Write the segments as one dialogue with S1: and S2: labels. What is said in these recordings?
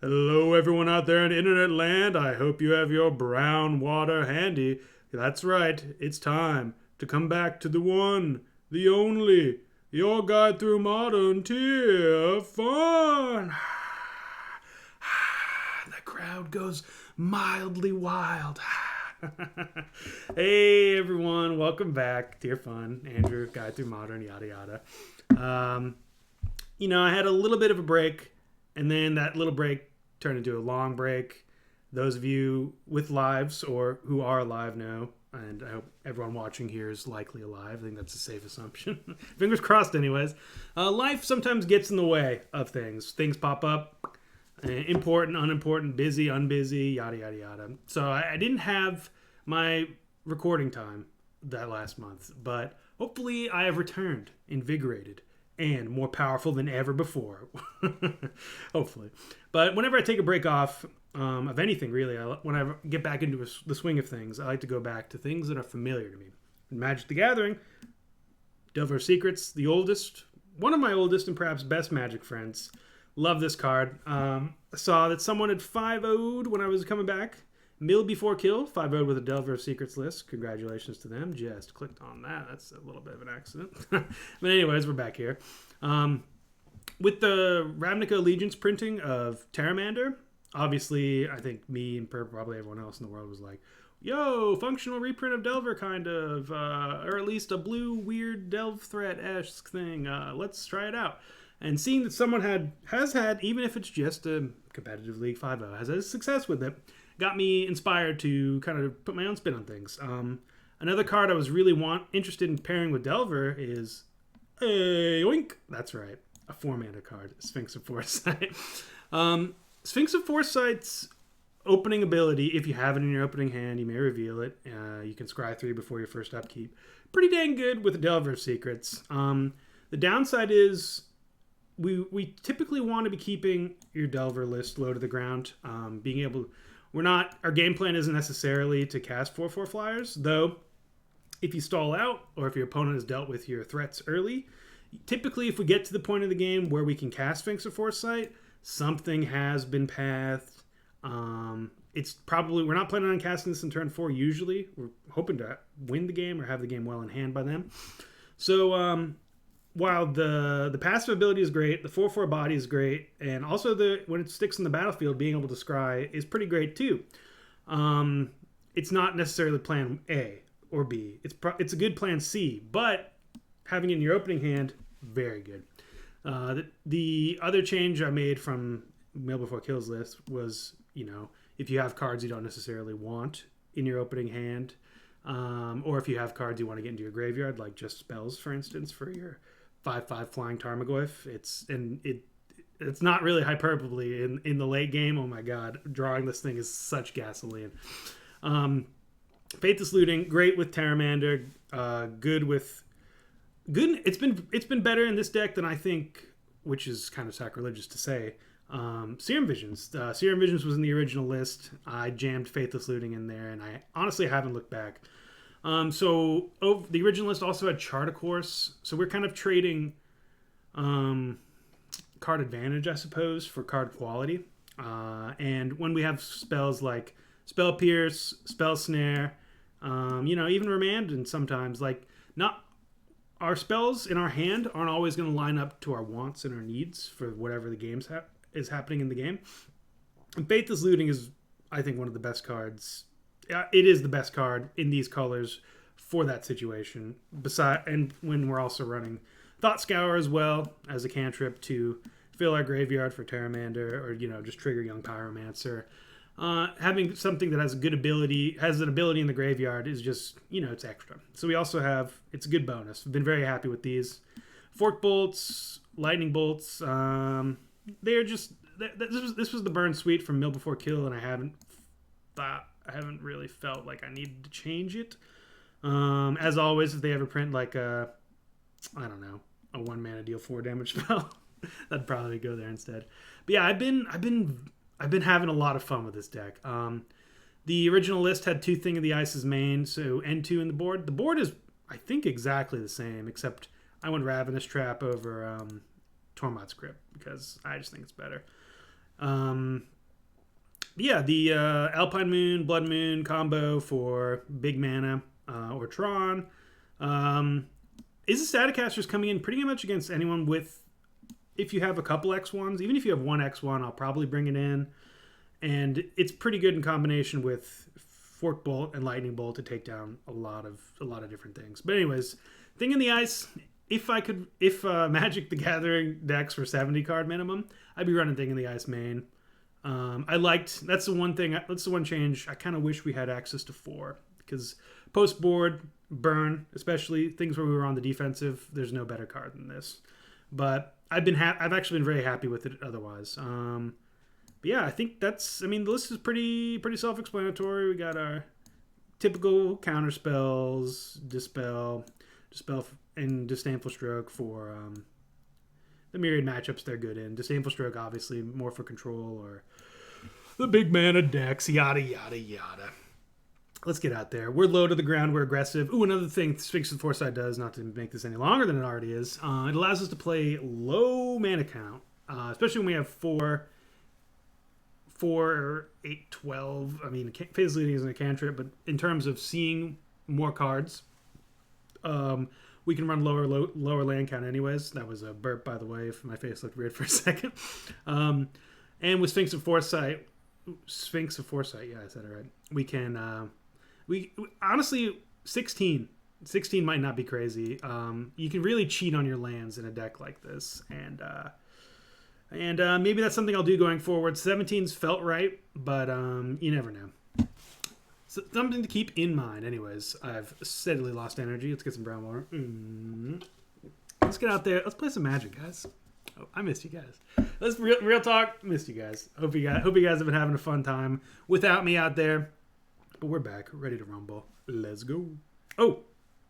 S1: Hello, everyone out there in internet land. I hope you have your brown water handy. That's right, it's time to come back to the one, the only, your guide through modern tier fun. The crowd goes mildly wild. Hey, everyone, welcome back. Tier fun, Andrew, guide through modern, yada yada. I had a little bit of a break, and then that little break turned into a long break. Those of you with lives or who are alive know, and I hope everyone watching here is likely alive. I think that's a safe assumption. Fingers crossed, anyways. Life sometimes gets in the way of things. Things pop up, important, unimportant, busy, unbusy, yada, yada, yada. So I didn't have my recording time that last month, but hopefully I have returned invigorated and more powerful than ever before. Hopefully. But whenever I take a break off of anything, really, when I get back into the swing of things, I like to go back to things that are familiar to me. In Magic the Gathering, Delver Secrets, the oldest, one of my oldest and perhaps best Magic friends. Love this card. I saw that someone had 5-0'd when I was coming back. Mill before kill, 5-0 with a Delver of Secrets list. Congratulations to them. Just clicked on that. That's a little bit of an accident. But anyways, we're back here. With the Ravnica Allegiance printing of Pteramander, obviously, I think me and probably everyone else in the world was like, yo, functional reprint of Delver, kind of. Or at least a blue, weird Delve threat-esque thing. Let's try it out. And seeing that someone has had, even if it's just a competitive League 5-0, has had success with it, got me inspired to kind of put my own spin on things. Another card I was really interested in pairing with Delver is a oink. That's right, a 4-mana card, Sphinx of Foresight. Sphinx of Foresight's opening ability, if you have it in your opening hand, you may reveal it. You can scry 3 before your first upkeep. Pretty dang good with the Delver of Secrets. The downside is we typically want to be keeping your Delver list low to the ground. Our game plan isn't necessarily to cast 4/4 flyers, though if you stall out or if your opponent has dealt with your threats early, typically if we get to the point of the game where we can cast Sphinx of Foresight, something has been pathed. We're not planning on casting this in turn 4 usually. We're hoping to win the game or have the game well in hand by then. So while the passive ability is great, the 4/4 body is great, and also when it sticks in the battlefield, being able to scry is pretty great too. It's not necessarily plan A or B. It's a good plan C, but having it in your opening hand, very good. The other change I made from Mail Before Kills list was, if you have cards you don't necessarily want in your opening hand, or if you have cards you want to get into your graveyard, like just spells, for instance, for your 5/5 flying Tarmogoyf. It's not really hyperbole in the late game. Oh my god, drawing this thing is such gasoline. Faithless Looting, great with Pteramander. Good. It's been better in this deck than I think, which is kind of sacrilegious to say. Serum Visions. Serum Visions was in the original list. I jammed Faithless Looting in there, and I honestly haven't looked back. The original list also had Chart a Course, so we're kind of trading card advantage, I suppose, for card quality. And when we have spells like Spell Pierce, Spell Snare, even Remand, and sometimes not our spells in our hand aren't always going to line up to our wants and our needs for whatever the game is happening in the game. And Faithless Looting is, I think, one of the best cards. It is the best card in these colors for that situation. And when we're also running Thought Scour as well as a cantrip to fill our graveyard for Pteramander, or just trigger Young Pyromancer. Having something that has an ability in the graveyard is just it's extra. So we also it's a good bonus. I've been very happy with these Fork Bolts, Lightning Bolts. They're just this was the burn suite from Mill Before Kill, and I haven't really felt like I needed to change it. As always, if they ever print a 1-mana deal 4 damage spell, that'd probably go there instead. But yeah, I've been having a lot of fun with this deck. The original list had 2 Thing of the Ice's main, so N2 in the board. The board is, I think, exactly the same, except I went Ravenous Trap over Tormod's Grip because I just think it's better. Yeah, the Alpine Moon, Blood Moon combo for big mana or Tron. Is the Staticaster's coming in pretty much against anyone with, if you have a couple X1s, even if you have one X1, I'll probably bring it in. And it's pretty good in combination with Fork Bolt and Lightning Bolt to take down a lot of different things. But anyways, thing in the ice, if Magic the Gathering decks were 70 card minimum, I'd be running Thing in the Ice main. That's the one change I kind of wish we had access to 4, because post board burn, especially things where we were on the defensive, there's no better card than this. But I've actually been very happy with it otherwise. But yeah, I think the list is pretty self-explanatory. We got our typical counter spells, Dispel, and Disdainful Stroke for the myriad matchups they're good in. Disdainful Stroke, obviously, more for control or the big mana decks, yada, yada, yada. Let's get out there. We're low to the ground. We're aggressive. Ooh, another thing Sphinx and Foresight does, not to make this any longer than it already is, it allows us to play low mana count, especially when we have 4, 8, 12. I mean, Phase Leading isn't a cantrip, but in terms of seeing more cards, we can run lower land count anyways. That was a burp, by the way, if my face looked weird for a second. And with Sphinx of Foresight, yeah, I said it right. We can, we honestly, 16 might not be crazy. You can really cheat on your lands in a deck like this, and maybe that's something I'll do going forward. 17's felt right, but you never know. So something to keep in mind. Anyways, I've steadily lost energy. Let's get some brown water. Let's get out there. Let's play some Magic, guys. Oh, I missed you guys. Let's real talk. Missed you guys. Hope you guys have been having a fun time without me out there. But we're back, ready to rumble. Let's go. Oh,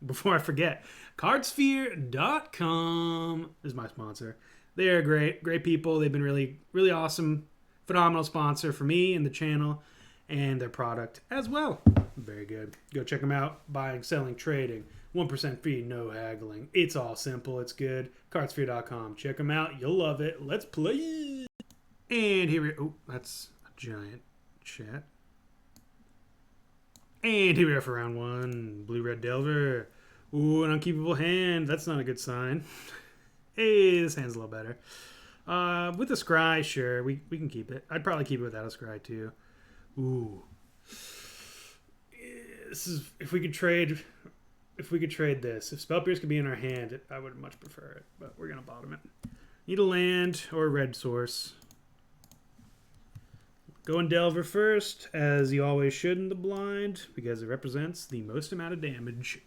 S1: before I forget, Cardsphere.com is my sponsor. They are great people. They've been really, really awesome, phenomenal sponsor for me and the channel and their product as well. Very good. Go check them out. Buying, selling, trading. 1% fee, no haggling. It's all simple. It's good. Cardsphere.com. Check them out. You'll love it. Let's play. And here we go. Oh, that's a giant chat. And here we are for round 1. Blue-Red Delver. Ooh, an unkeepable hand. That's not a good sign. Hey, this hand's a little better. With a scry, sure, we can keep it. I'd probably keep it without a scry too. Ooh, this is if we could trade this. If Spell Pierce could be in our hand, I would much prefer it. But we're gonna bottom it. Need a land or a red source. Going Delver first, as you always should in the blind, because it represents the most amount of damage.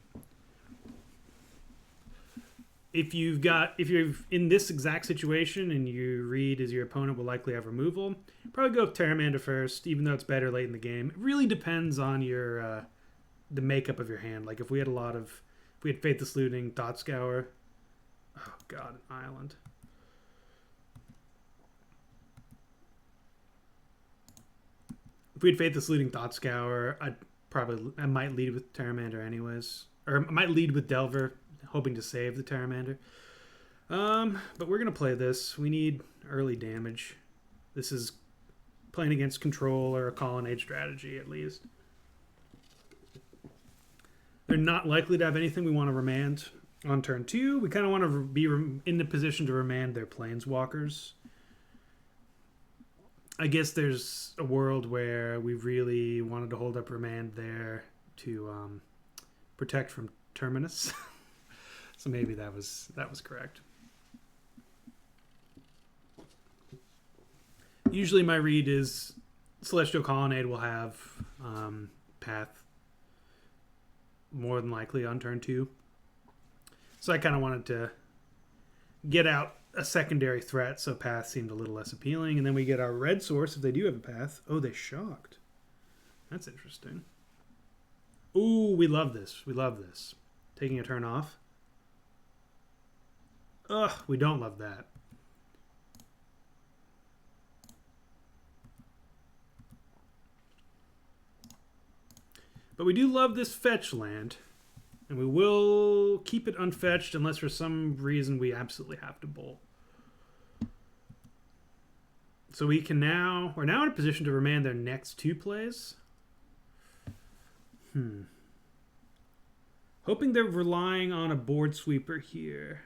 S1: If you're in this exact situation and you read as your opponent will likely have removal, probably go with Pteramander first, even though it's better late in the game. It really depends on your the makeup of your hand. Like if we had Faithless Looting, Thought Scour. Oh god, an island. If we had Faithless Looting, Thought Scour, I might lead with Pteramander anyways, or I might lead with Delver, hoping to save the Pteramander. But we're going to play this. We need early damage. This is playing against control or a colonnade strategy, at least. They're not likely to have anything we want to remand on turn 2. We kind of want to be in the position to remand their Planeswalkers. I guess there's a world where we really wanted to hold up remand there to protect from Terminus. So maybe that was correct. Usually my read is Celestial Colonnade will have Path more than likely on turn 2. So I kind of wanted to get out a secondary threat, so Path seemed a little less appealing. And then we get our red source if they do have a Path. Oh, they shocked. That's interesting. Ooh, we love this. We love this. Taking a turn off. Ugh, we don't love that. But we do love this fetch land. And we will keep it unfetched unless for some reason we absolutely have to bolt. So we're now in a position to remand their next 2 plays. Hoping they're relying on a board sweeper here,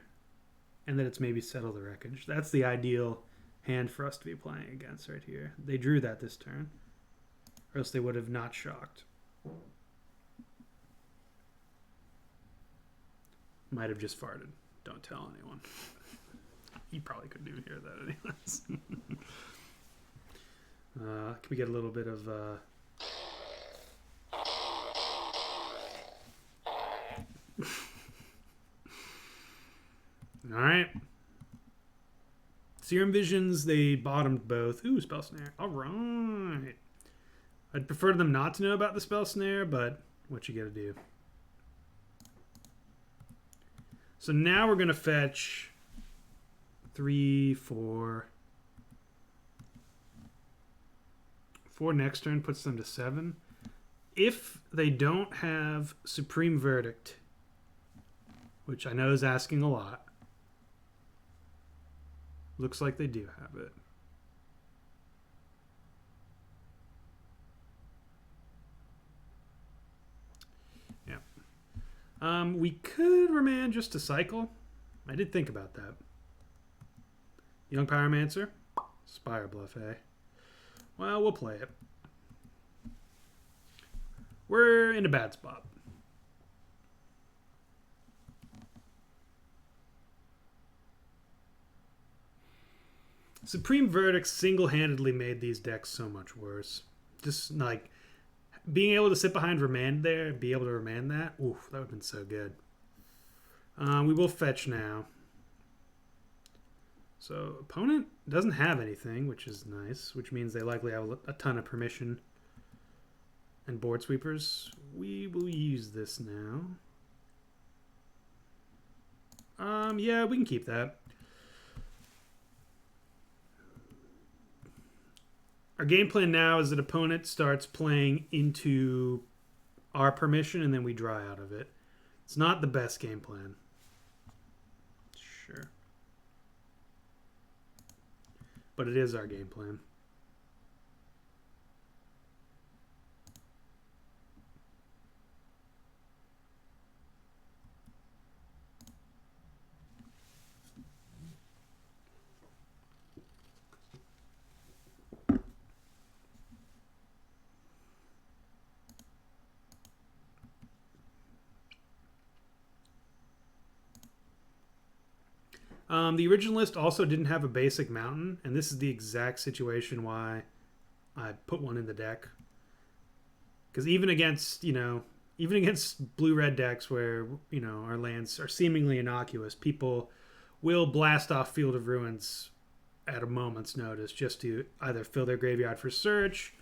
S1: and that it's maybe Settle the Wreckage. That's the ideal hand for us to be playing against right here. They drew that this turn, or else they would have not shocked. Might have just farted. Don't tell anyone. He probably couldn't even hear that anyways. Can we get a little bit of... Alright. Serum Visions, they bottomed both. Ooh, Spell Snare. Alright. I'd prefer them not to know about the Spell Snare, but what you gotta do. So now we're gonna fetch 3, 4. 4 next turn puts them to 7. If they don't have Supreme Verdict, which I know is asking a lot, looks like they do have it. Yeah. We could remand just to cycle. I did think about that. Young Pyromancer. Spire Bluff, eh? Well, we'll play it. We're in a bad spot. Supreme Verdict single-handedly made these decks so much worse. Just like being able to sit behind Remand there, be able to remand that. Oof, that would have been so good. We will fetch now. So opponent doesn't have anything, which is nice, which means they likely have a ton of permission and board sweepers. We will use this now. Yeah, we can keep that. Our game plan now is that opponent starts playing into our permission and then we dry out of it. It's not the best game plan. Sure. But it is our game plan. The original list also didn't have a basic mountain, and this is the exact situation why I put one in the deck. Because even against, even against blue-red decks where, our lands are seemingly innocuous, people will blast off Field of Ruins at a moment's notice just to either fill their graveyard for search,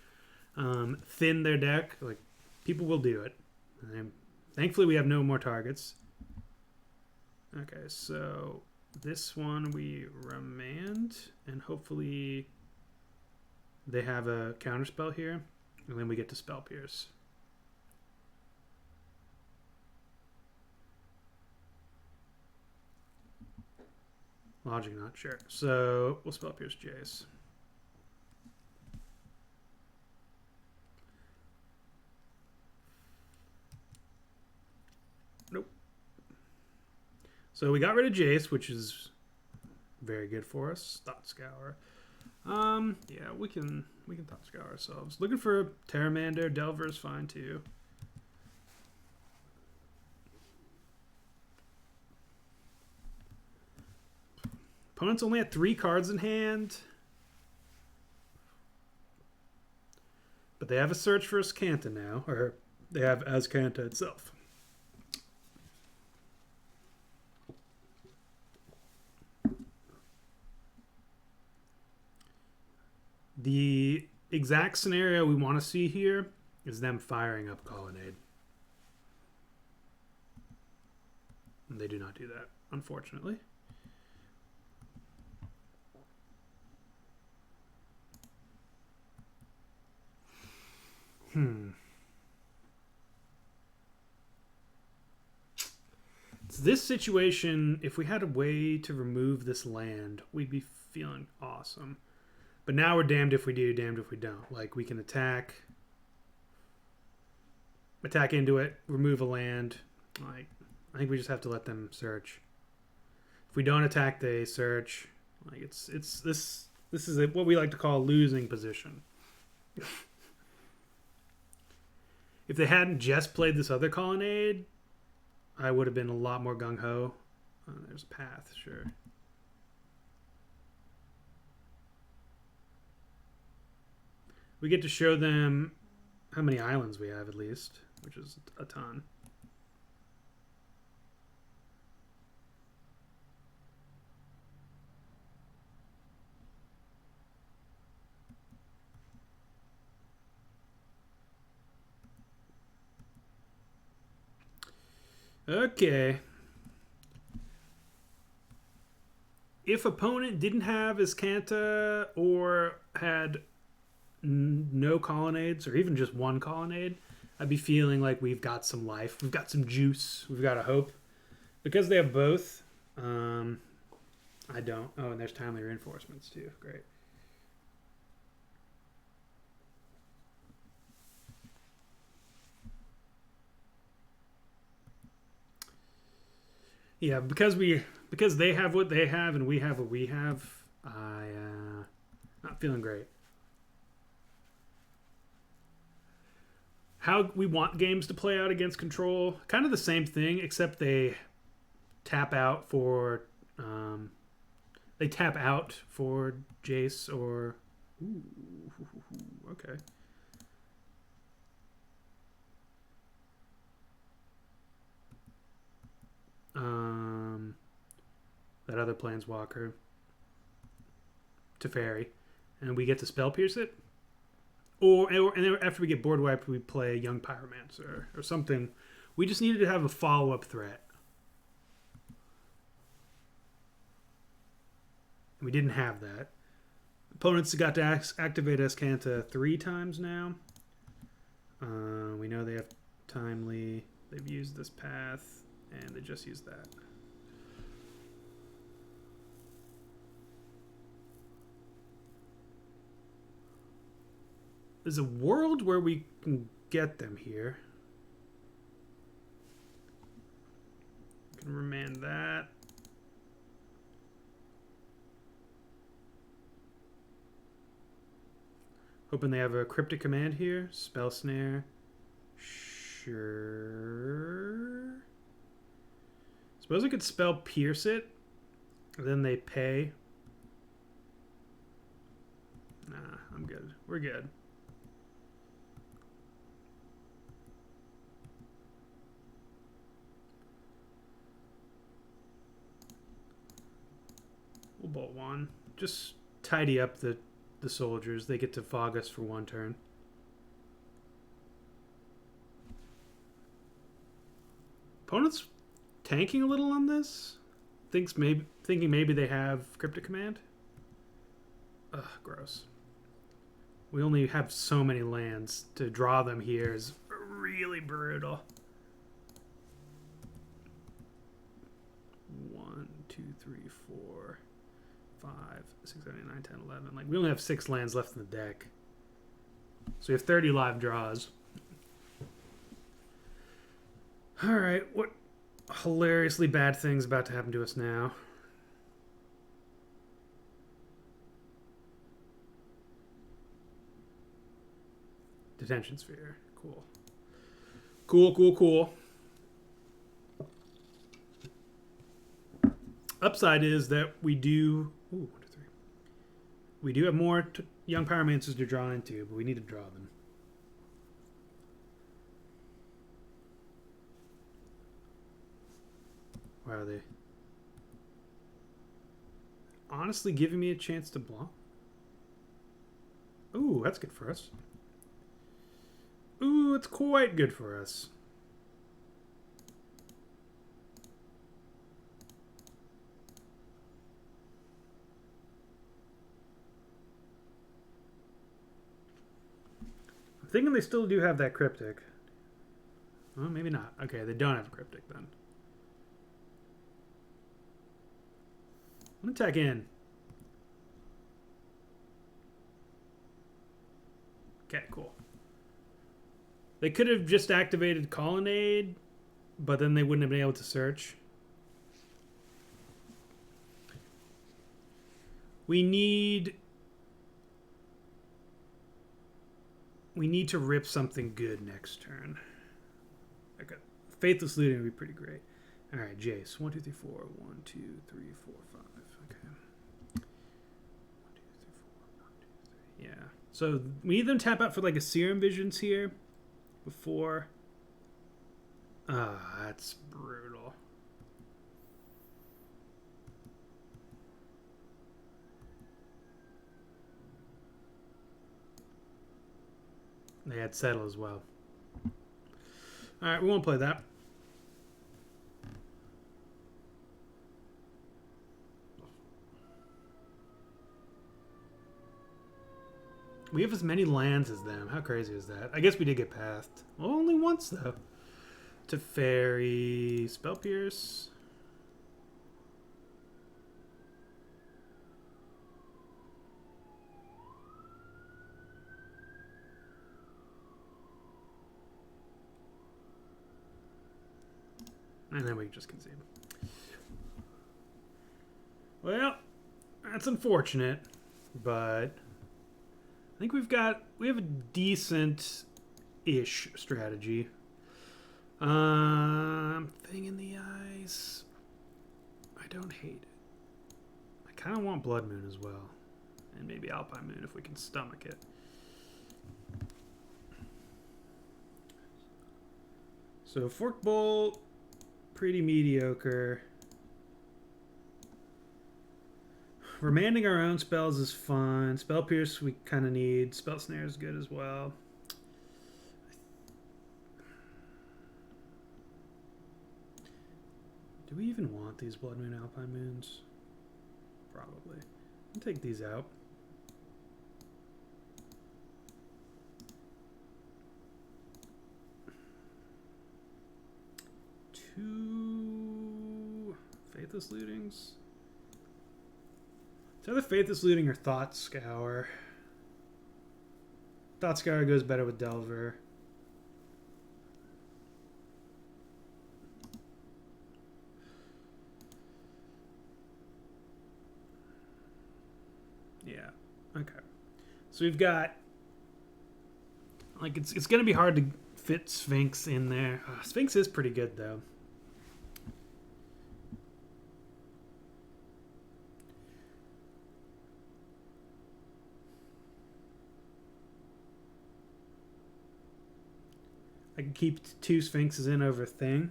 S1: thin their deck. Like, people will do it. And thankfully, we have no more targets. Okay, so this one we remand, and hopefully they have a counterspell here, and then we get to Spell Pierce. Logic not sure. So we'll Spell Pierce Jace. Nope. So we got rid of Jace, which is very good for us. Thought Scour. Yeah, we can Thought Scour ourselves. Looking for a Pteramander. Delver is fine too. Opponents only had 3 cards in hand. But they have a search for Azcanta now, or they have Azcanta itself. The exact scenario we want to see here is them firing up Colonnade. And they do not do that, unfortunately. It's this situation, if we had a way to remove this land, we'd be feeling awesome. But now we're damned if we do, damned if we don't. Like, we can attack into it, remove a land. Like, I think we just have to let them search. If we don't attack, they search. Like, it's this is what we like to call a losing position. If they hadn't just played this other colonnade, I would have been a lot more gung-ho. Oh, there's a path, sure. We get to show them how many islands we have, at least, which is a ton. Okay. If opponent didn't have Azcanta or had no colonnades or even just one colonnade, I'd be feeling like we've got some life. We've got some juice. We've got a hope. Because they have both, I don't. Oh, and there's timely reinforcements too. Great. Yeah, because they have what they have and we have what we have, not feeling great. How we want games to play out against control, kind of the same thing, except they tap out for Jace or okay. That other planeswalker, Teferi, and we get to spell pierce it. And then after we get board wiped, we play Young Pyromancer or something. We just needed to have a follow-up threat. We didn't have that. Opponents got to activate Azcanta 3 times now. We know they have timely. They've used this path, and they just used that. There's a world where we can get them here. Can remand that. Hoping they have a cryptic command here. Spell snare. Sure. Suppose I could spell pierce it. And then they pay. Nah, I'm good. We're good. We'll bolt one. Just tidy up the soldiers. They get to fog us for 1 turn. Opponent's tanking a little on this. Thinking maybe they have Cryptic Command. Ugh, gross. We only have so many lands. To draw them here is really brutal. 1, 2, 3, 4, 5, 6, 7, 8, 9, 10, 11. Like, we only have 6 lands left in the deck. So we have 30 live draws. Alright, what hilariously bad thing's about to happen to us now? Detention Sphere. Cool. Cool. Upside is that we do... Ooh, 1, 2, 3. We do have more Young Pyromancers to draw into, but we need to draw them. Why are they honestly giving me a chance to block? Ooh, that's good for us. Ooh, it's quite good for us. I'm thinking they still do have that cryptic. Well, maybe not. Okay, they don't have a cryptic then. I'm gonna attack in. Okay, cool. They could have just activated Colonnade, but then they wouldn't have been able to search. We need to rip something good next turn. Okay. Faithless Looting would be pretty great. Alright, Jace. 1, 2, 3, 4. 1, 2, 3, 4, 5. Okay. 1, 2, 3, 4. 1, 2, 3. Yeah. So we need them to tap out for like a Serum Visions here before. That's brutal. They had Settle as well. Alright, we won't play that. We have as many lands as them. How crazy is that? I guess we did get past. Well, only once, though. To Fairy. Spell Pierce. And then we just concede. Well, that's unfortunate, but I think we have a decent-ish strategy. Thing in the eyes. I don't hate it. I kind of want Blood Moon as well, and maybe Alpine Moon if we can stomach it. So Fork Bolt. Pretty mediocre. Remanding our own spells is fun. Spell Pierce we kind of need. Spell Snare is good as well. Do we even want these Blood Moon Alpine Moons? Probably. I'll take these out. Two Faithless Lootings. It's either Faithless Looting or Thought Scour. Thought Scour goes better with Delver. Yeah. Okay. So we've got like it's gonna be hard to fit Sphinx in there. Sphinx is pretty good though. I can keep 2 Sphinxes in over Thing.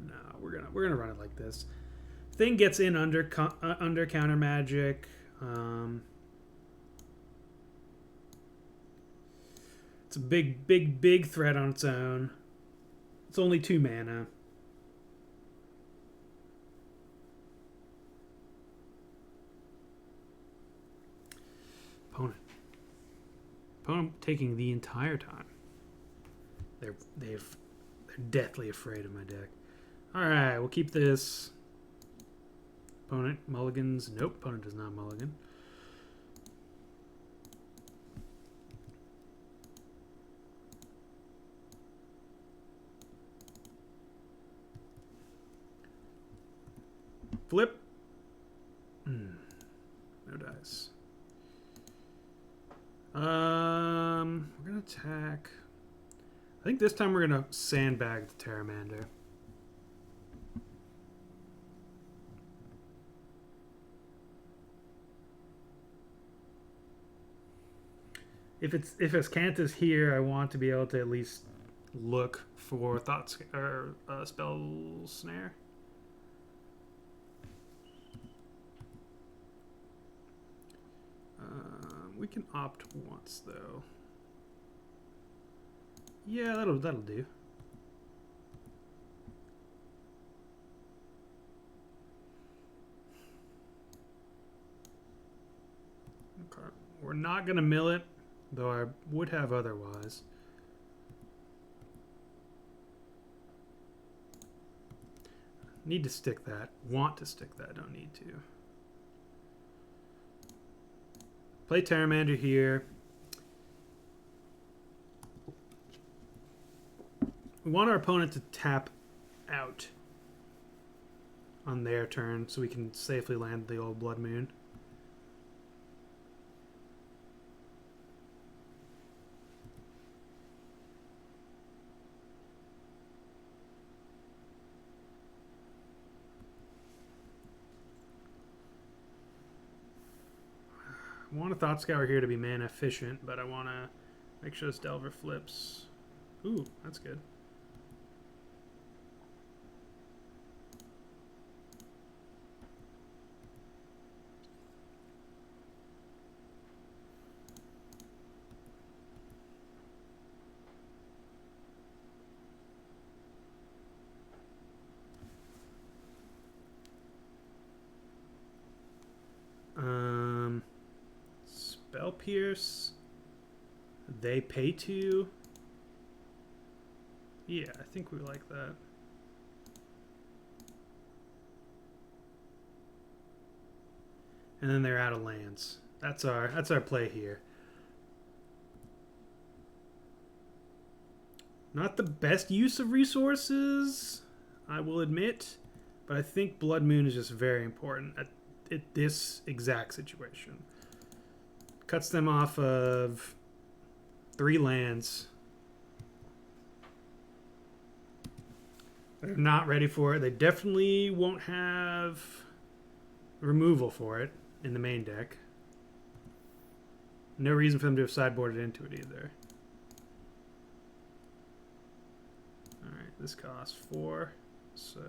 S1: No, we're gonna run it like this. Thing gets in under counter magic. It's a big threat on its own. It's only 2 mana. Opponent taking the entire time. They're deathly afraid of my deck. All right, we'll keep this. Opponent mulligans. Nope, opponent does not mulligan. Flip. No dice. We're gonna attack. I think this time we're gonna sandbag the Pteramander. If Ascanthus here, I want to be able to at least look for thoughts or spell snare. We can opt once though. Yeah, that'll do. Okay. We're not gonna mill it, though I would have otherwise. Need to stick that. Want to stick that. Don't need to. Play Pteramander here. We want our opponent to tap out on their turn so we can safely land the old Blood Moon. I want a Thought Scour here to be mana efficient, but I want to make sure this Delver flips. Ooh, that's good. Spell Pierce. They pay to. Yeah, I think we like that. And then they're out of lands. That's our play here. Not the best use of resources, I will admit, but I think Blood Moon is just very important at this exact situation. Cuts them off of 3 lands. They're not ready for it. They definitely won't have removal for it in the main deck. No reason for them to have sideboarded into it either. Alright, this costs 4, so...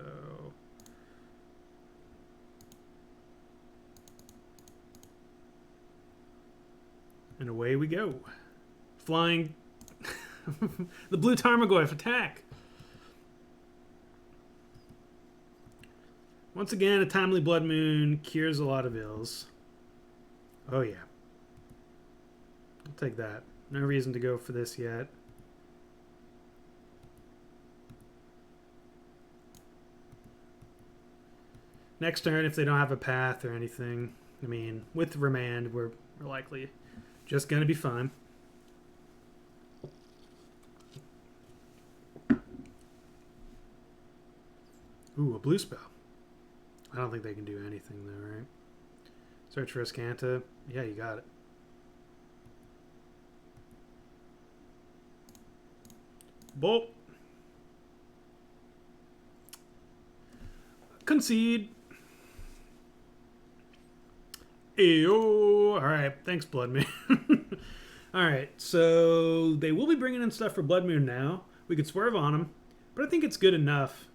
S1: And away we go. Flying. The blue Tarmogoyf attack. Once again, a timely Blood Moon cures a lot of ills. Oh yeah. I'll take that. No reason to go for this yet. Next turn, if they don't have a path or anything, I mean, with Remand, we're likely just going to be fine. Ooh, a blue spell. I don't think they can do anything though, right? Search for a Scanta. Yeah, you got it. Bolt. Concede. Ayo. Alright, thanks, Blood Moon. Alright, so they will be bringing in stuff for Blood Moon now. We could swerve on them, but I think it's good enough.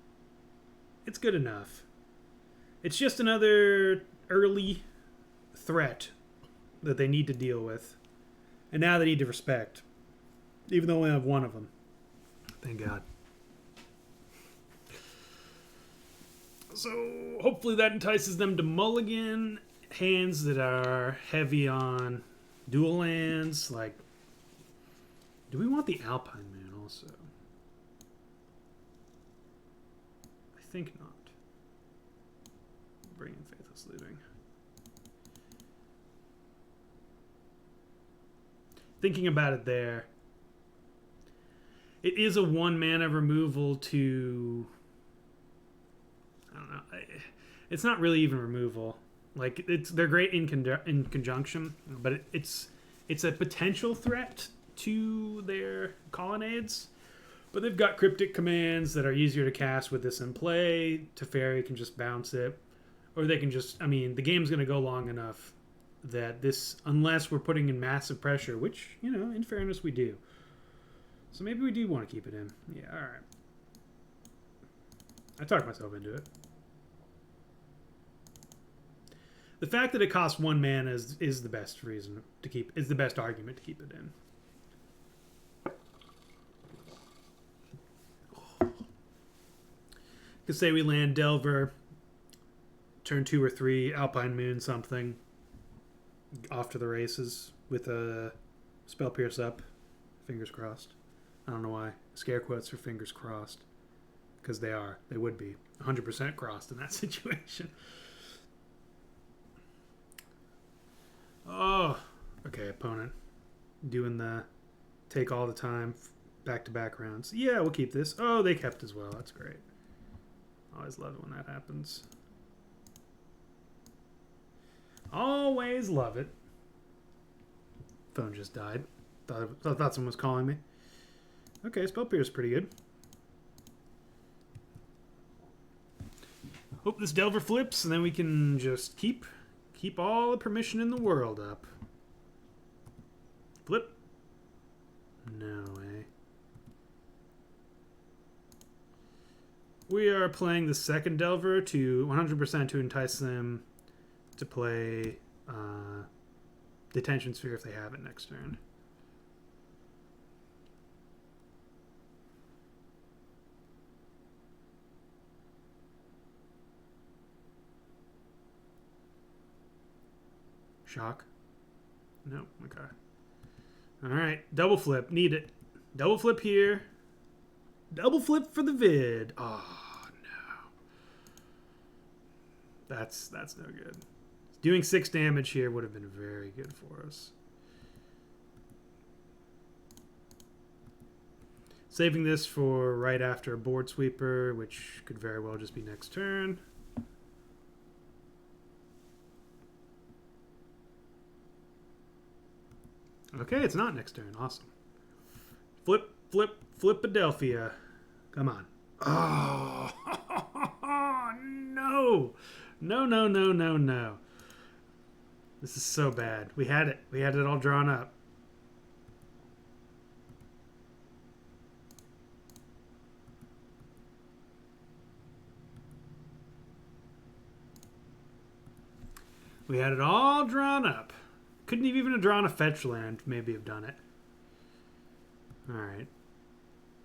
S1: It's good enough. It's just another early threat that they need to deal with. And now they need to respect. Even though we have one of them. Thank God. So hopefully that entices them to mulligan hands that are heavy on dual lands. Like, do we want the Alpine Moon also? I think not. Bring in Faithless Looting. Thinking about it there, it is a 1 mana removal to... I don't know. It's not really even removal. Like, they're great in conjunction, but it's a potential threat to their colonnades. But they've got cryptic commands that are easier to cast with this in play. Teferi can just bounce it. Or they can just... I mean, the game's going to go long enough that this... Unless we're putting in massive pressure, which, you know, in fairness, we do. So maybe we do want to keep it in. Yeah, alright. I talked myself into it. The fact that it costs 1 mana is the best reason to keep... Is the best argument to keep it in. Could say we land Delver... Turn 2 or 3, Alpine Moon something. Off to the races with a Spell Pierce up. Fingers crossed. I don't know why. Scare quotes for fingers crossed. because they are. They would be 100% crossed in that situation. Oh, okay, opponent. Doing the take all the time, back-to-back rounds. Yeah, we'll keep this. Oh, they kept as well. That's great. Always love it when that happens. Always love it. Phone just died. Thought someone was calling me. Okay, Spell Pierce is pretty good. Hope this Delver flips, and then we can just keep all the permission in the world up. Flip. No way. We are playing the second Delver to 100% to entice them to play Detention Sphere if they have it next turn. Shock? No. Okay. All right. Double flip. Need it. Double flip here. Double flip for the vid. Oh, no. That's no good. Doing 6 damage here would have been very good for us. Saving this for right after a board sweeper, which could very well just be next turn. Okay, it's not next turn. Awesome. Flip, flip, Philadelphia. Come on. Oh, no. No, no, no, no, no. This is so bad. We had it. We had it all drawn up. We had it all drawn up. Couldn't have even drawn a fetch land. Maybe have done it. Alright.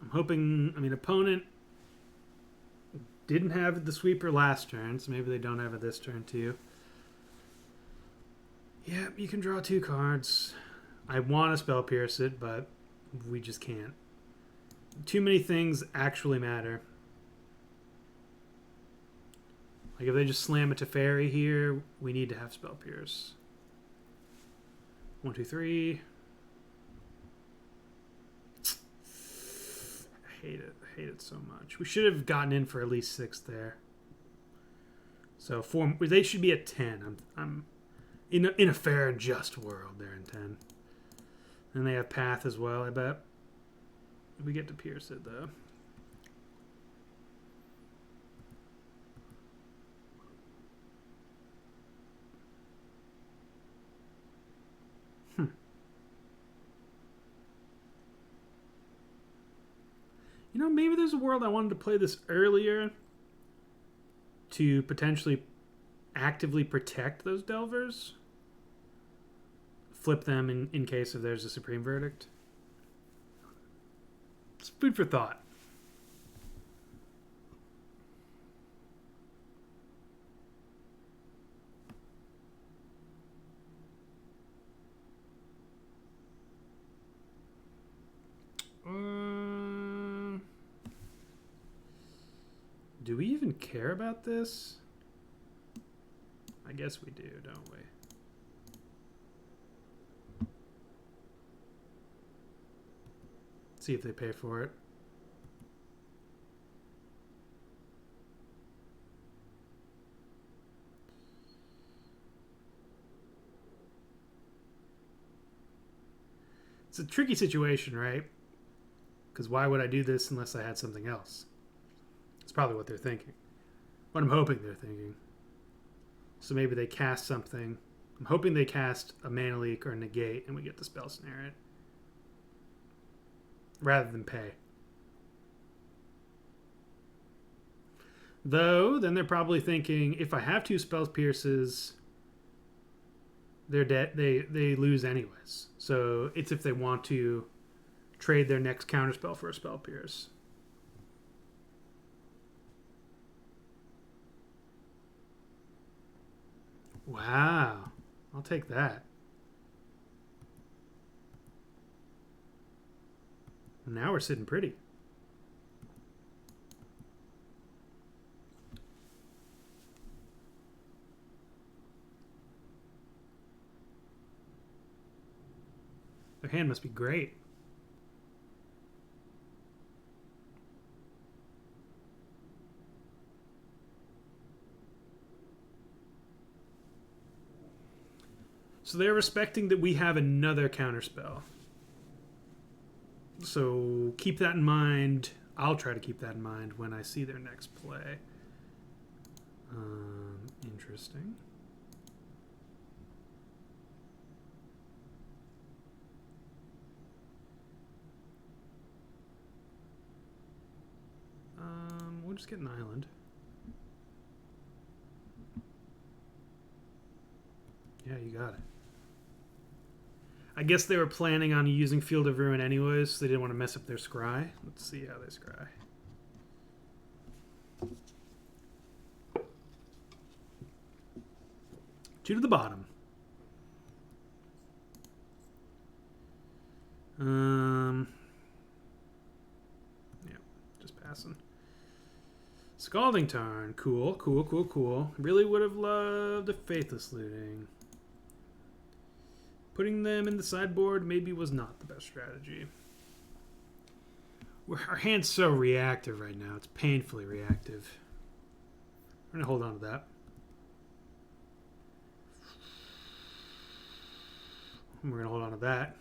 S1: I'm hoping... I mean, opponent didn't have the sweeper last turn, so maybe they don't have it this turn too. Yep, you can draw 2 cards. I want to Spell Pierce it, but we just can't. Too many things actually matter. Like if they just slam it to Fairy here, we need to have Spell Pierce. 1, 2, 3. I hate it. I hate it so much. We should have gotten in for at least 6 there. So 4. They should be at 10. I'm in a fair and just world. They're in 10. And they have Path as well, I bet. We get to pierce it though. You know, maybe there's a world I wanted to play this earlier to potentially actively protect those Delvers. Flip them in case if there's a Supreme Verdict. It's food for thought. Do we even care about this? I guess we do, don't we? See if they pay for it. It's a tricky situation, right? Because why would I do this unless I had something else? That's probably what they're thinking. What I'm hoping they're thinking. So maybe they cast something. I'm hoping they cast a Mana Leak or a Negate and we get the Spell Snare it. Rather than pay. Though, then they're probably thinking, if I have 2 Spell Pierces, they're dead. They lose anyways. So it's if they want to trade their next counterspell for a Spell Pierce. Wow. I'll take that. Now we're sitting pretty. Their hand must be great. So they're respecting that we have another counterspell. So keep that in mind. I'll try to keep that in mind when I see their next play. Interesting. We'll just get an island. Yeah, you got it. I guess they were planning on using Field of Ruin anyways, so they didn't want to mess up their scry. Let's see how they scry. Two to the bottom. Yeah, just passing. Scalding Tarn. Cool, cool, cool, cool. Really would have loved a Faithless Looting. Putting them in the sideboard maybe was not the best strategy. Our hand's so reactive right now. It's painfully reactive. I'm going to hold on to that. And we're going to hold on to that.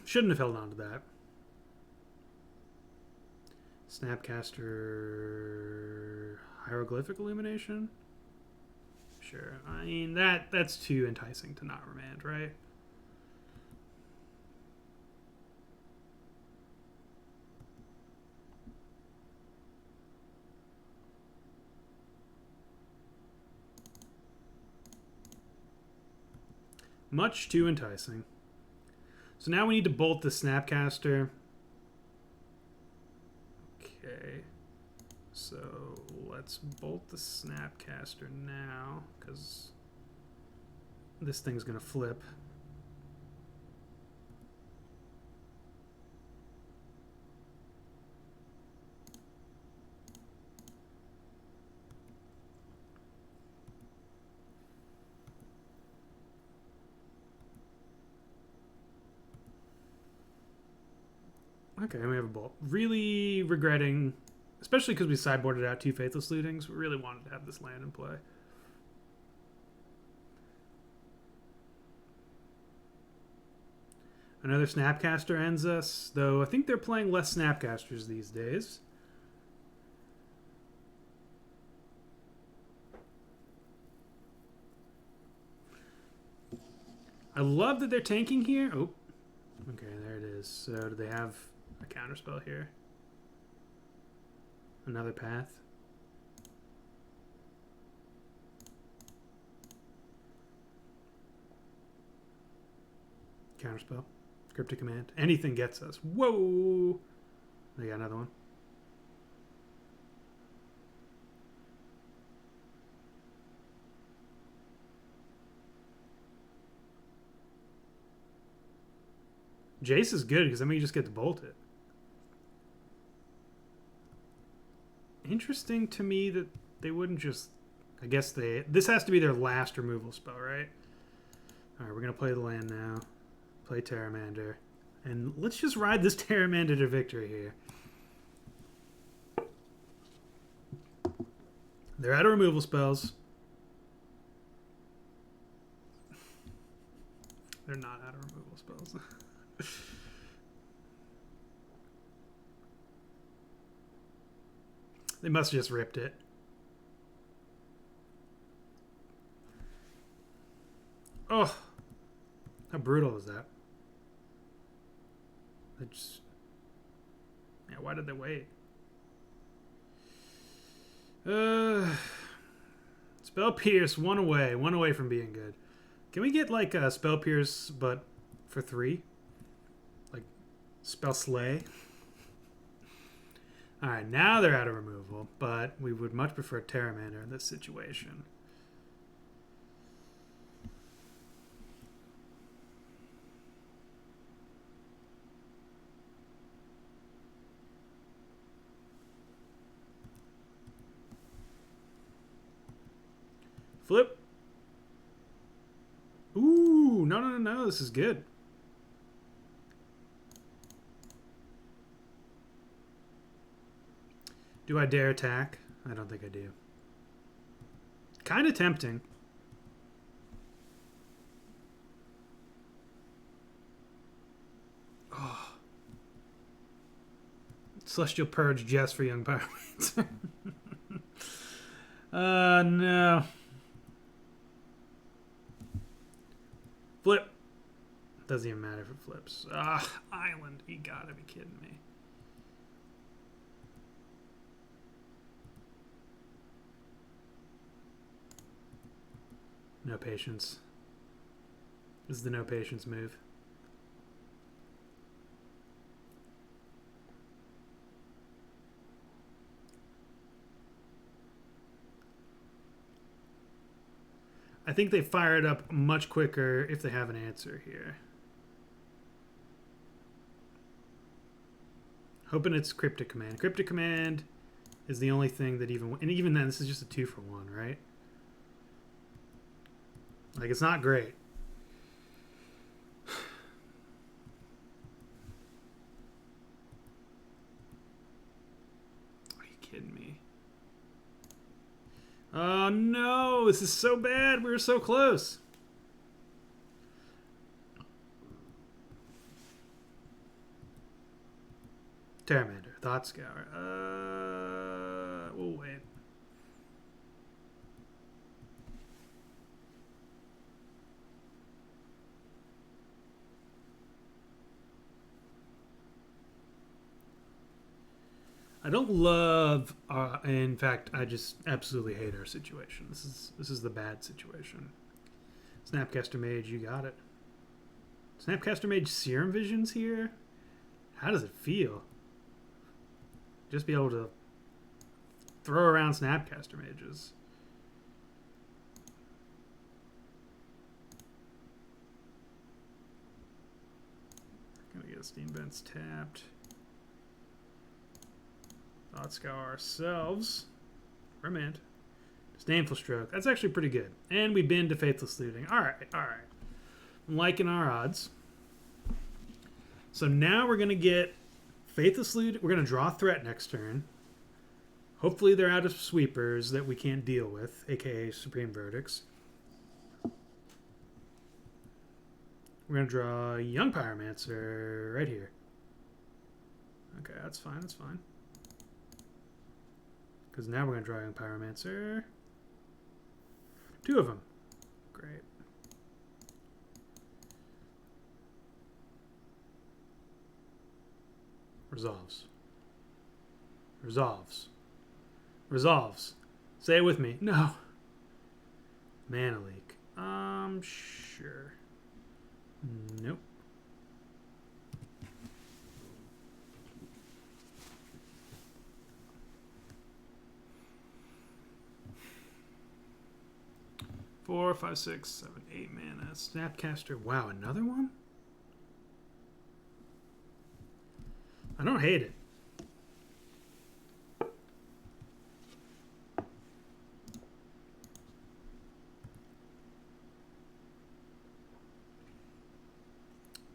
S1: Shouldn't have held on to that. Snapcaster Hieroglyphic Illumination? Sure. I mean, that's too enticing to not remand, right? Much too enticing. So now we need to bolt the Snapcaster. Okay. So let's bolt the Snapcaster now, because this thing's going to flip. Okay, we have a bolt. Really regretting, especially because we sideboarded out two Faithless Lootings, we really wanted to have this land in play. Another Snapcaster ends us, though I think they're playing less Snapcasters these days. I love that they're tanking here. Oh, okay, there it is. So do they have a counterspell here? Another path. Counterspell. Cryptic Command. Anything gets us. Whoa! They got another one. Jace is good because then we just get to bolt it. Interesting to me that they wouldn't just... I guess they... This has to be their last removal spell, right? Alright, we're going to play the land now. Play Pteramander. And let's just ride this Pteramander to victory here. They're out of removal spells. They're not out of removal spells. They must have just ripped it. Oh, how brutal is that? They just... Yeah, why did they wait? Spell Pierce, one away from being good. Can we get like a Spell Pierce, but for 3? Like Spell Slay? Alright, now they're out of removal, but we would much prefer Pteramander in this situation. Flip. Ooh, no, no, no, no. This is good. Do I dare attack? I don't think I do. Kind of tempting. Oh. Celestial Purge just for Young Pyromancer. No. Flip. Doesn't even matter if it flips. Island. You gotta be kidding me. No patience. This is the no patience move. I think they fire it up much quicker if they have an answer here. Hoping it's Cryptic Command. Cryptic Command is the only thing that and even then, this is just a 2-for-1, right? Like, it's not great. Are you kidding me? Oh no, this is so bad. We were so close. Pteramander, Thought Scour. We'll wait. I don't love. In fact, I just absolutely hate our situation. This is the bad situation. Snapcaster Mage, you got it. Snapcaster Mage Serum Visions here. How does it feel? Just be able to throw around Snapcaster Mages. Gonna get Steam Vents tapped. Thought Scour ourselves. Remand. Disdainful Stroke. That's actually pretty good. And we bend to Faithless Looting. Alright, alright. I'm liking our odds. So now we're going to get Faithless Looting. We're going to draw Threat next turn. Hopefully they're out of sweepers that we can't deal with, aka Supreme Verdicts. We're going to draw Young Pyromancer right here. Okay, that's fine, that's fine. Because now we're going to draw Young Pyromancer. 2 of them. Great. Resolves. Resolves. Resolves. Say it with me. No. Mana Leak. Sure. Nope. Four, 5, 6, 7, 8 mana. Snapcaster. Wow, another one? I don't hate it.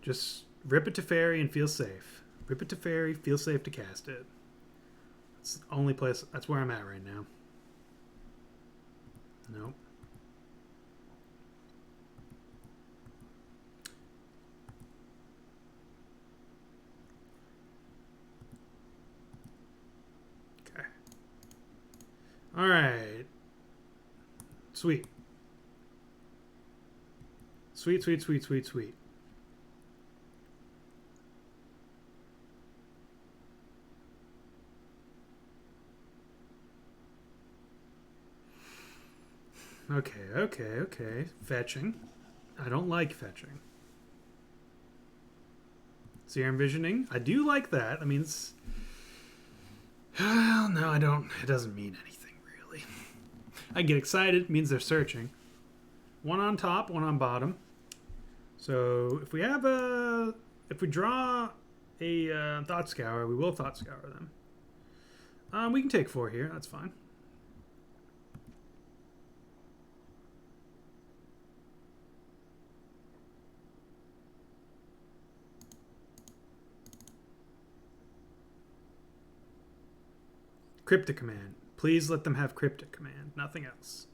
S1: Just rip it to fairy and feel safe. Rip it to fairy, feel safe to cast it. That's the only place. That's where I'm at right now. Nope. Okay. All right. Sweet. Sweet, sweet, sweet, sweet, sweet. Okay, okay, okay. Fetching. I don't like fetching. Serum Visioning. I do like that. I mean, it's... Well, no, I don't. It doesn't mean anything, really. I get excited. It means they're searching. One on top, one on bottom. So, if we have a... If we draw a Thought Scour, we will Thought Scour them. We can take 4 here. That's fine. Cryptic Command. Please let them have Cryptic Command. Nothing else.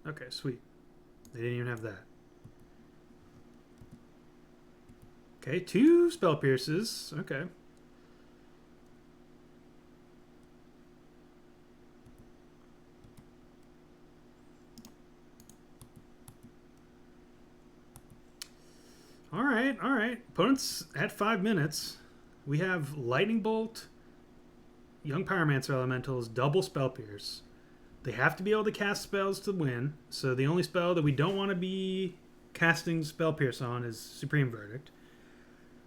S1: Okay, sweet. They didn't even have that. Okay, 2 Spell Pierces. Okay. All right, all right. Opponents at 5 minutes. We have Lightning Bolt, Young Pyromancer Elementals, double Spell Pierce. They have to be able to cast spells to win, so the only spell that we don't want to be casting Spell Pierce on is Supreme Verdict.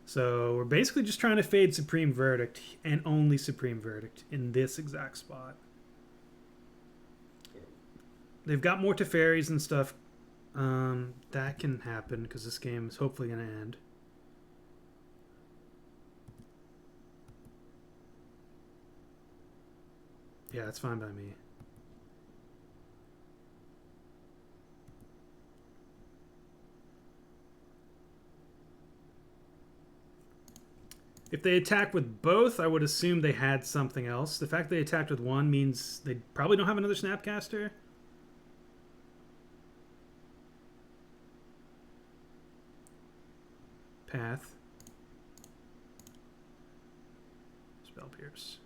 S1: So we're basically just trying to fade Supreme Verdict and only Supreme Verdict in this exact spot. They've got more Teferis and stuff. That can happen because this game is hopefully going to end. Yeah, that's fine by me. If they attack with both, I would assume they had something else. The fact they attacked with one means they probably don't have another Snapcaster. Path. Spell Pierce.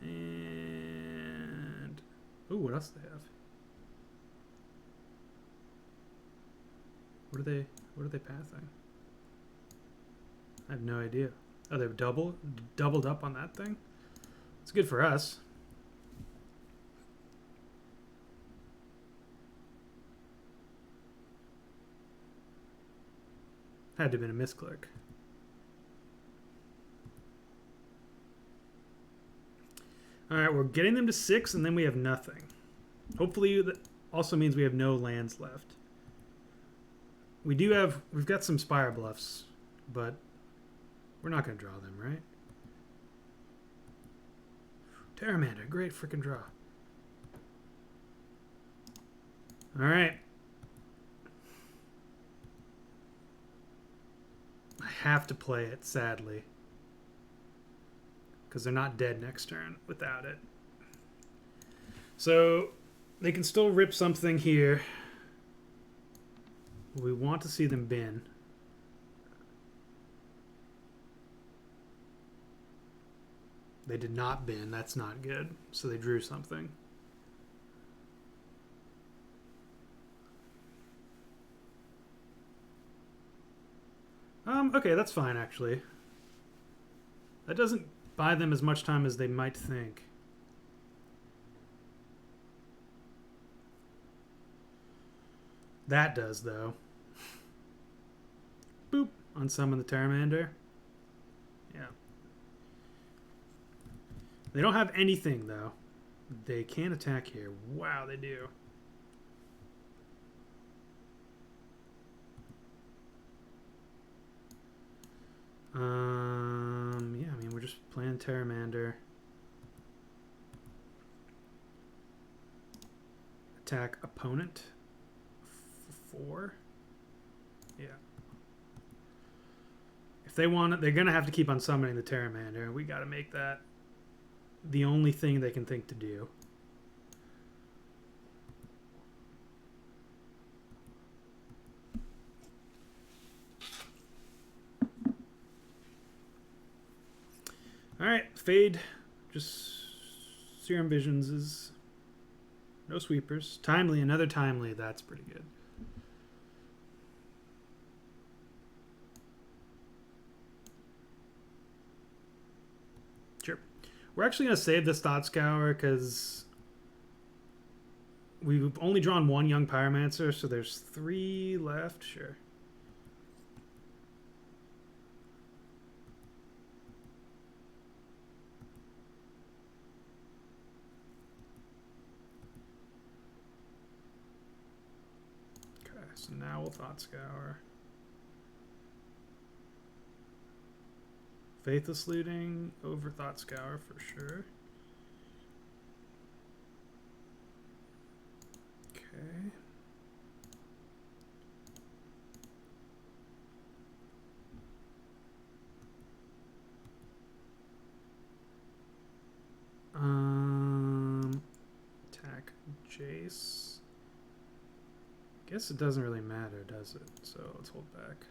S1: And ooh, what else do they have? What are they pathing? I have no idea. Oh, they've doubled up on that thing? It's good for us. Had to have been a misclick. Alright, we're getting them to 6, and then we have nothing. Hopefully that also means we have no lands left. We've got some Spire Bluffs, but we're not going to draw them, right? Pteramander, great freaking draw. Alright. I have to play it, sadly. Because they're not dead next turn without it. So they can still rip something here. We want to see them bin. They did not bin. That's not good. So they drew something. Okay, that's fine, actually. That doesn't buy them as much time as they might think. That does, though. Boop. Unsummon the Pteramander. Yeah. They don't have anything, though. They can attack here. Wow, they do. Yeah, I mean, we're just playing Pteramander. Attack opponent. 4. Yeah. If they want it, they're going to have to keep on summoning the Pteramander. We got to make that the only thing they can think to do. Alright, fade. Just Serum Visions is no sweepers. Timely, another timely. That's pretty good. Sure. We're actually going to save this Thought Scour because we've only drawn 1 Young Pyromancer, so there's 3 left. Sure. So now we'll Thought Scour. Faithless Looting over Thought Scour for sure. Okay. Jace. Guess it doesn't really matter, does it? So let's hold back.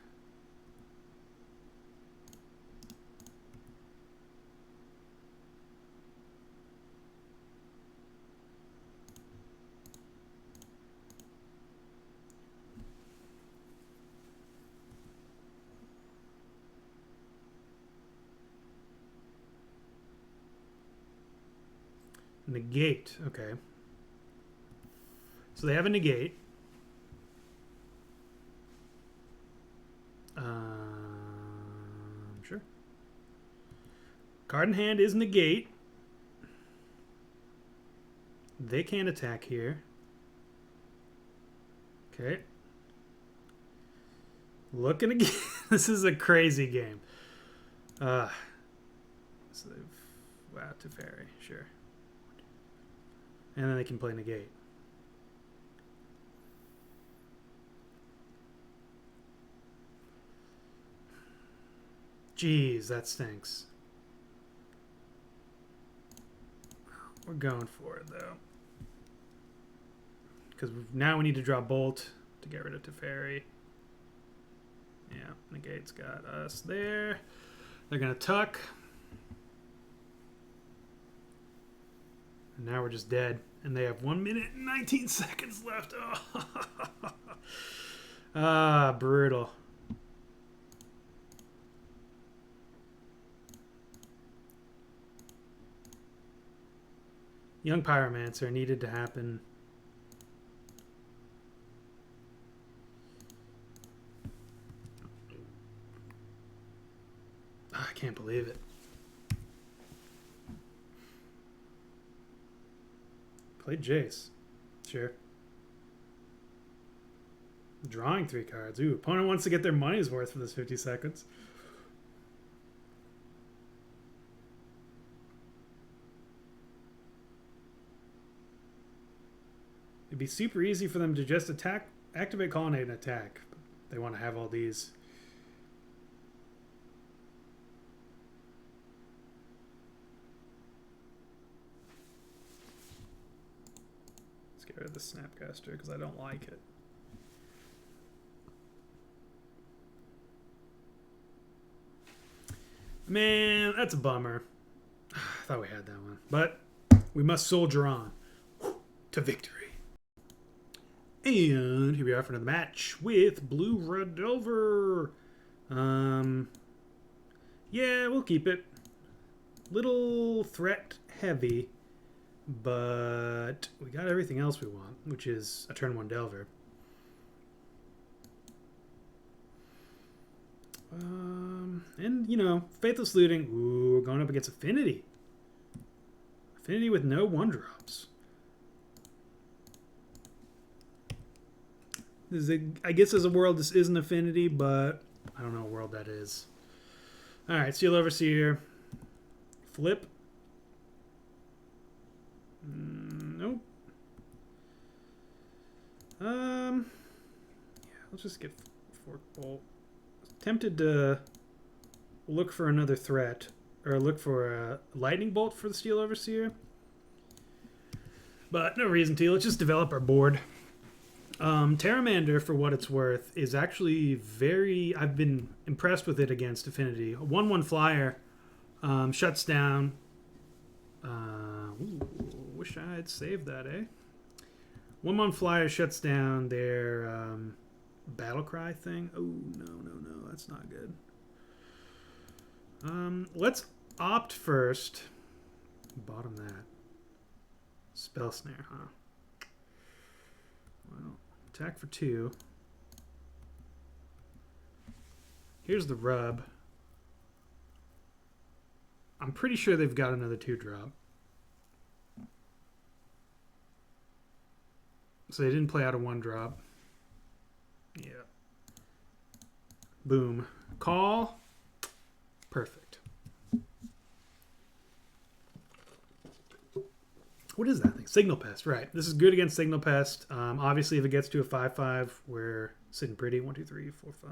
S1: Negate. Okay. So they have a negate. Sure. Card in hand is negate. They can't attack here. Okay. Looking again. This is a crazy game. So wow, Teferi, sure. And then they can play negate. Jeez, that stinks. We're going for it, though. Because now we need to draw Bolt to get rid of Teferi. Yeah, negate's got us there. They're going to tuck. And now we're just dead. And they have 1 minute and 19 seconds left. Oh. Ah, brutal. Young Pyromancer needed to happen. Oh, I can't believe it. Played Jace. Sure. Drawing 3 cards. Ooh, opponent wants to get their money's worth for this 50 seconds. It'd be super easy for them to just attack, activate Colonnade and attack. They want to have all these. Let's get rid of the Snapcaster because I don't like it. Man, that's a bummer. I thought we had that one. But we must soldier on to victory. And here we are for another match with Blue Red Delver. Yeah, we'll keep it. Little threat heavy, but we got everything else we want, which is a turn 1 Delver. And, you know, Faithless Looting. Ooh, we're going up against Affinity. Affinity with no 1-drops. I guess as a world this is an Affinity, but I don't know what world that is. Alright, Steel Overseer. Flip. Nope. Yeah, let's just get Fork Bolt. Tempted to look for another threat, or look for a Lightning Bolt for the Steel Overseer. But no reason to. Let's just develop our board. Pteramander, for what it's worth, is actually very... I've been impressed with it against Affinity. A 1/1 flyer shuts down... wish I had saved that, eh? 1/1 flyer shuts down their battle cry thing. Oh, no, that's not good. Let's opt first. Bottom that. Spell Snare, huh? Well, attack for 2. Here's the rub. I'm pretty sure they've got another 2-drop. So they didn't play out a 1-drop. Yeah. Boom. Call. Perfect. What is that thing? Signal Pest, right. This is good against Signal Pest. Obviously, if it gets to a 5/5, we're sitting pretty. 1, 2, 3, 4, 5.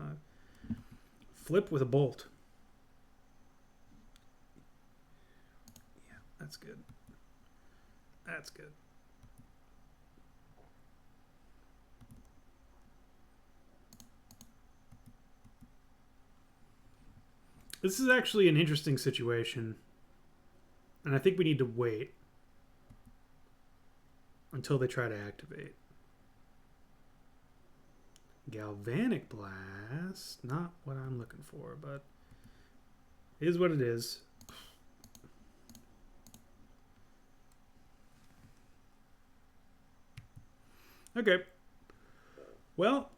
S1: Flip with a Bolt. Yeah, that's good. That's good. This is actually an interesting situation. And I think we need to wait until they try to activate. Galvanic Blast. Not what I'm looking for, but it is what it is. Okay. Well,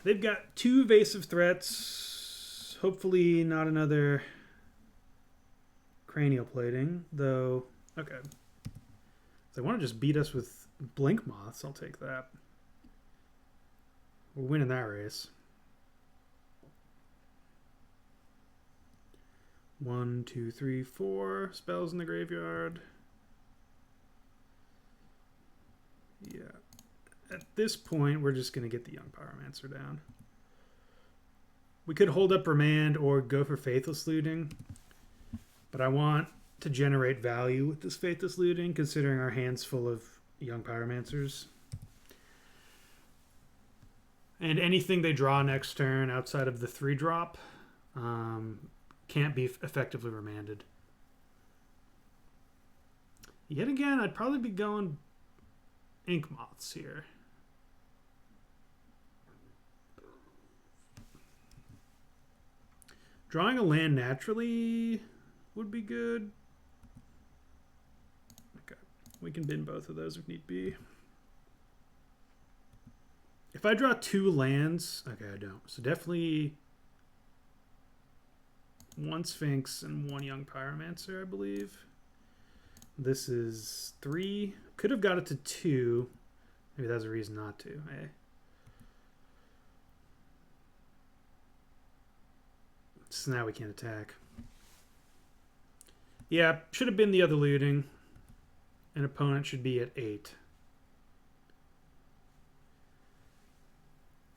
S1: they've got 2 evasive threats. Hopefully not another cranial plating, though. Okay. If they want to just beat us with blink moths, I'll take that. We're winning that race. 1, 2, 3, 4 spells in the graveyard. Yeah. At this point, we're just going to get the Young Pyromancer down. We could hold up Remand or go for Faithless Looting. But I want to generate value with this Faithless Looting, considering our hand's full of Young Pyromancers. And anything they draw next turn outside of the 3-drop can't be effectively remanded. Yet again, I'd probably be going Ink Moths here. Drawing a land naturally would be good. Okay, we can bin both of those if need be. If I draw 2 lands, okay, I don't. So definitely 1 Sphinx and 1 Young Pyromancer, I believe. This is 3. Could have got it to 2. Maybe that's a reason not to. Eh? So now we can't attack. Yeah, should have been the other looting. An opponent should be at 8.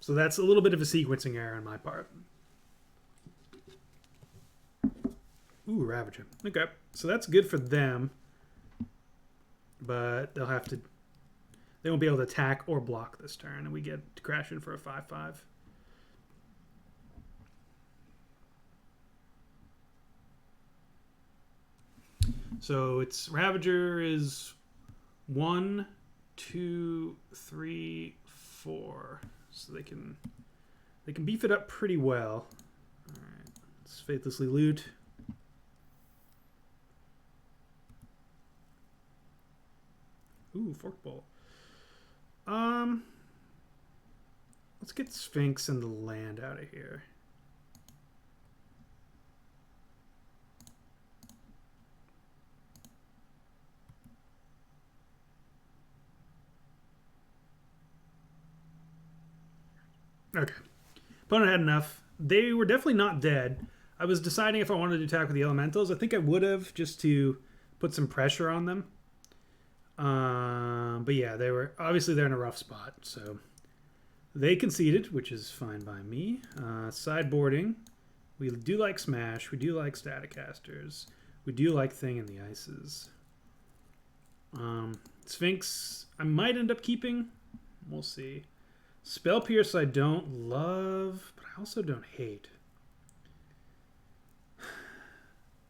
S1: So that's a little bit of a sequencing error on my part. Ooh, Ravager. Okay, so that's good for them. But they'll have to... They won't be able to attack or block this turn. And we get to crash in for a 5/5. So it's Ravager is 1, 2, 3, 4. So they can beef it up pretty well. All right, let's Faithlessly loot. Ooh, Forkbolt. Let's get Sphinx and the land out of here. Okay. Opponent had enough. They were definitely not dead. I was deciding if I wanted to attack with the elementals. I think I would have, just to put some pressure on them. But yeah, they're in a rough spot. So they conceded, which is fine by me. Sideboarding. We do like Smash. We do like Staticasters. We do like Thing in the Ices. Sphinx, I might end up keeping. We'll see. Spell Pierce I don't love, but I also don't hate.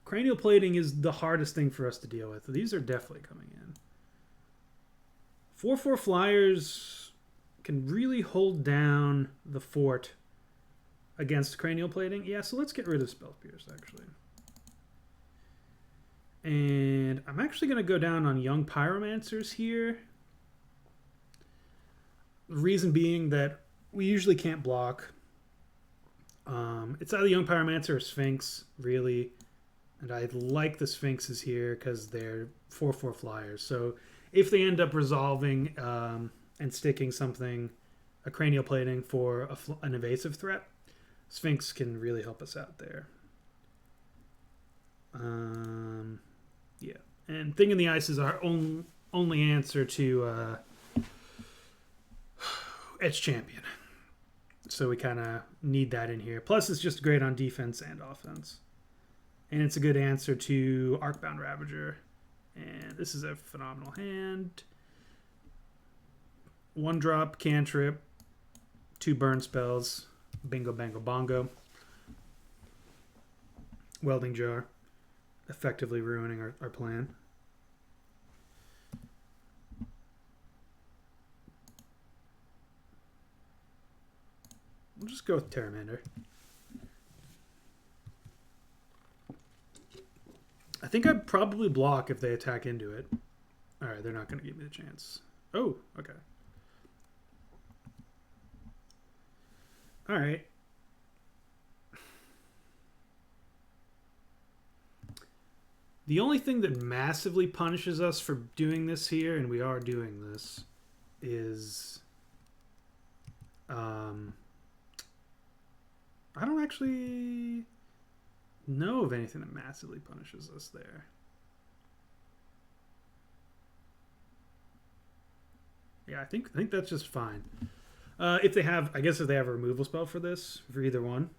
S1: Cranial Plating is the hardest thing for us to deal with. These are definitely coming in. 4/4 flyers can really hold down the fort against Cranial Plating. Yeah, so let's get rid of Spell Pierce, actually. And I'm actually going to go down on Young Pyromancers here. The reason being that we usually can't block. It's either Young Pyromancer or Sphinx, really. And I like the Sphinxes here because they're 4/4 flyers. So if they end up resolving and sticking something, a Cranial Plating for an evasive threat, Sphinx can really help us out there. Yeah. And Thing in the Ice is our only answer to Edge Champion. So we kind of need that in here. Plus, it's just great on defense and offense. And it's a good answer to Arcbound Ravager. And this is a phenomenal hand. 1 drop, cantrip, 2 burn spells. Bingo, bango, bongo. Welding Jar, effectively ruining our plan. We'll just go with Pteramander. I think I'd probably block if they attack into it. Alright, they're not going to give me the chance. Oh, okay. Alright. The only thing that massively punishes us for doing this here, and we are doing this, is... I don't actually know of anything that massively punishes us there. Yeah, I think that's just fine. If they have, I guess if they have a removal spell for this, for either one.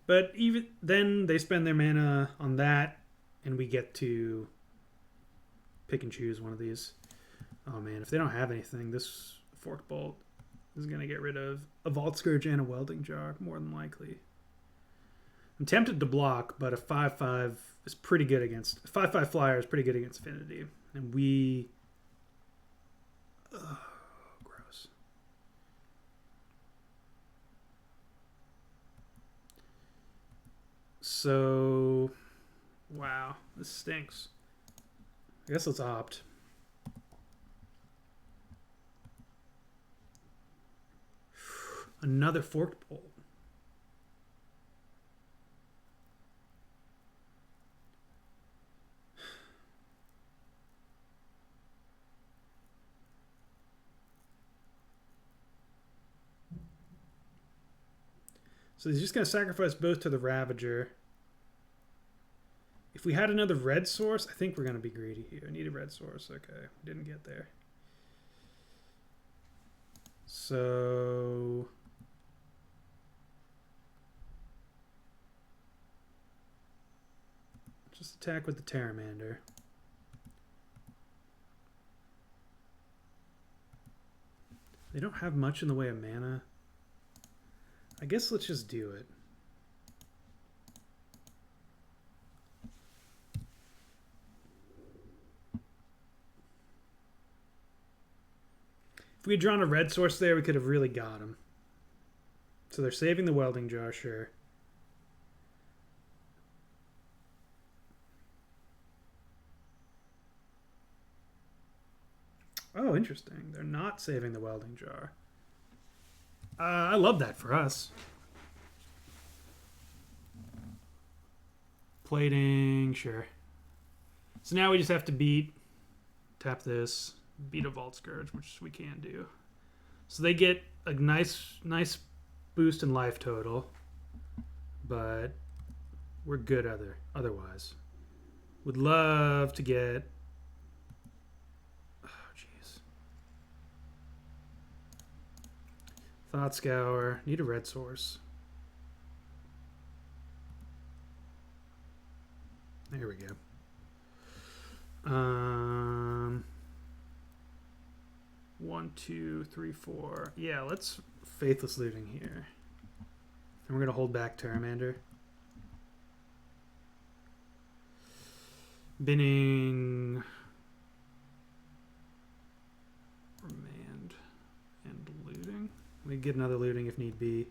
S1: But even then, they spend their mana on that, and we get to pick and choose one of these. Oh man, if they don't have anything, this Forked Bolt is going to get rid of a Vault Scourge and a Welding Jar, more than likely. I'm tempted to block, but a 5/5 is pretty good against... 5/5 flyer is pretty good against Affinity. And we... Ugh, gross. So... Wow, this stinks. I guess let's opt. Another Forked Bolt. So he's just going to sacrifice both to the Ravager. If we had another red source, I think we're going to be greedy here. I need a red source. Okay, didn't get there. So... just attack with the Pteramander. They don't have much in the way of mana. I guess let's just do it. If we had drawn a red source there, we could have really got him. So they're saving the Welding Jar, sure. Oh, interesting. They're not saving the Welding Jar. I love that for us. Plating, sure. So now we just have to tap this, beat a Vault Scourge, which we can do. So they get a nice boost in life total, but we're good otherwise. Would love to get... Thought Scour. Need a red source. There we go. 1, 2, 3, 4. Yeah, let's Faithless Looting here. And we're going to hold back Pteramander. Binning. Remand. And looting. We get another looting if need be.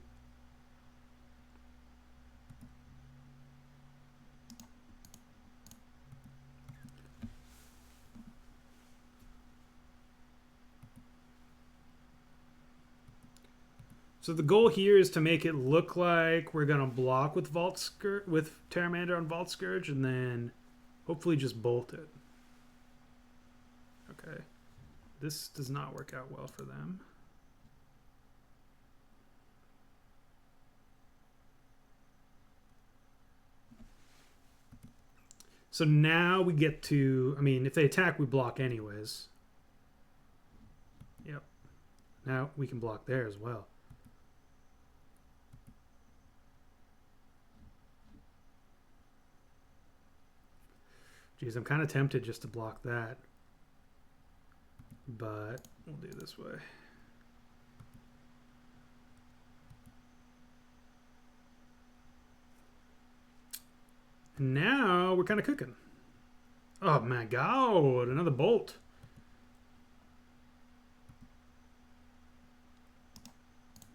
S1: So the goal here is to make it look like we're gonna block with Pteramander on Vault Scourge, and then hopefully just bolt it. Okay, this does not work out well for them. So now we get to, I mean, if they attack, we block anyways. Yep. Now we can block there as well. Geez, I'm kind of tempted just to block that. But we'll do it this way. And now we're kind of cooking. Oh my god, another bolt.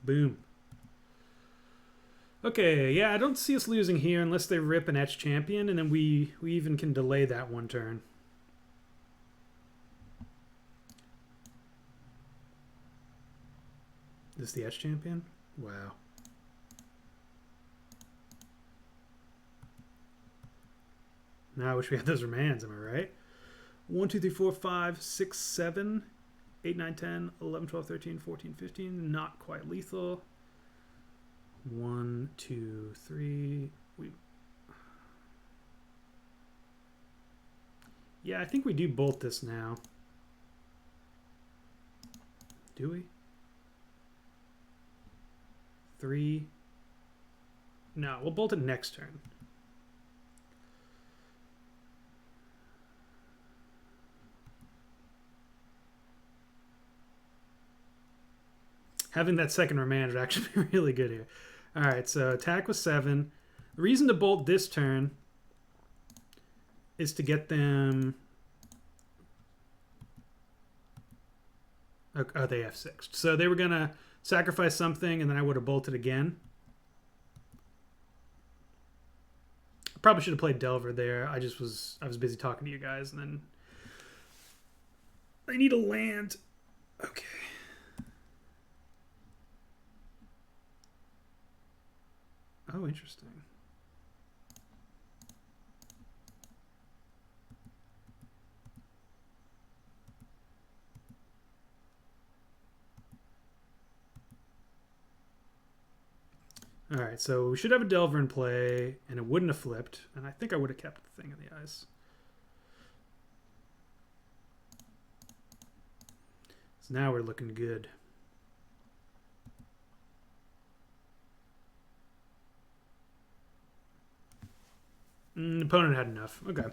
S1: Boom. Okay, yeah, I don't see us losing here unless they rip an Etch Champion, and then we even can delay that one turn. Is this the Etch Champion? Wow. Now I wish we had those remands, am I right? 1, 2, 3, 4, 5, 6, 7, 8, 9, 10, 11, 12, 13, 14, 15. Not quite lethal. 1, 2, 3. Yeah, I think we do bolt this now. Do we? 3. No, we'll bolt it next turn. Having that second remand would actually be really good here. All right, so attack with 7. The reason to bolt this turn is to get them... Oh, they F6'd. So they were going to sacrifice something, and then I would have bolted again. I probably should have played Delver there. I was busy talking to you guys, and then... I need a land. Okay. Oh, interesting. All right, so we should have a Delver in play, and it wouldn't have flipped, and I think I would have kept the thing in the ice. So now we're looking good. The opponent had enough. Okay.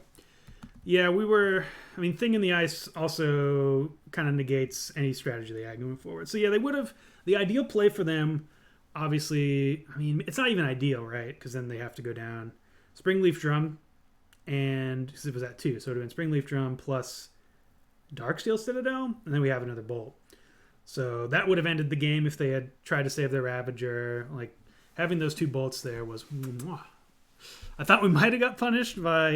S1: Yeah, we were... I mean, thing in the ice also kind of negates any strategy they had moving forward. So yeah, they would have... The ideal play for them, obviously... I mean, it's not even ideal, right? Because then they have to go down Springleaf Drum, and... Because it was at 2, so it would have been Springleaf Drum plus Darksteel Citadel, and then we have another bolt. So that would have ended the game if they had tried to save their Ravager. Like, having those 2 bolts there was... I thought we might have got punished by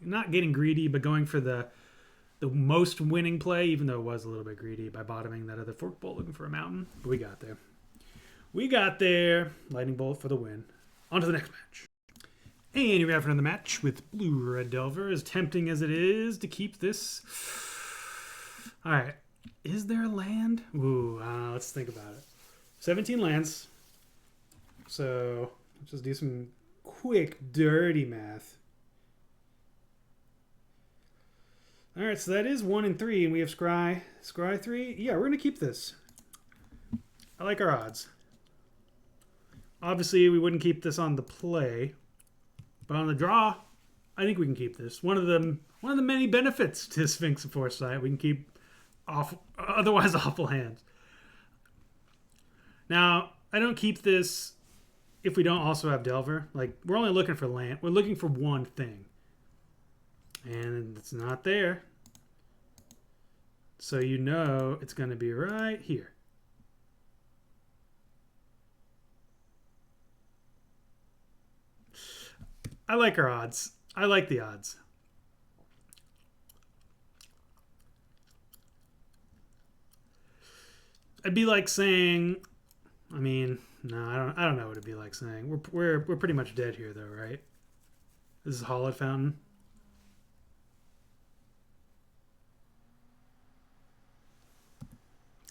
S1: not getting greedy, but going for the most winning play, even though it was a little bit greedy by bottoming that other fork bolt looking for a mountain. But we got there. We got there. Lightning bolt for the win. On to the next match. And you're ready for another match with Blue Red Delver, as tempting as it is to keep this. All right. Is there a land? Ooh, let's think about it. 17 lands. So let's just do some quick, dirty math. All right, so that is 1 and 3, and we have Scry. Scry 3? Yeah, we're going to keep this. I like our odds. Obviously, we wouldn't keep this on the play, but on the draw, I think we can keep this. One of the many benefits to Sphinx and Foresight. We can keep otherwise awful hands. Now, I don't keep this if we don't also have Delver. Like, we're only looking for land. We're looking for one thing. And it's not there. So you know it's going to be right here. I like our odds. I like the odds. It'd be like saying, I mean, no, I don't know what it'd be like saying. We're pretty much dead here though, right? This is Hollowed Fountain.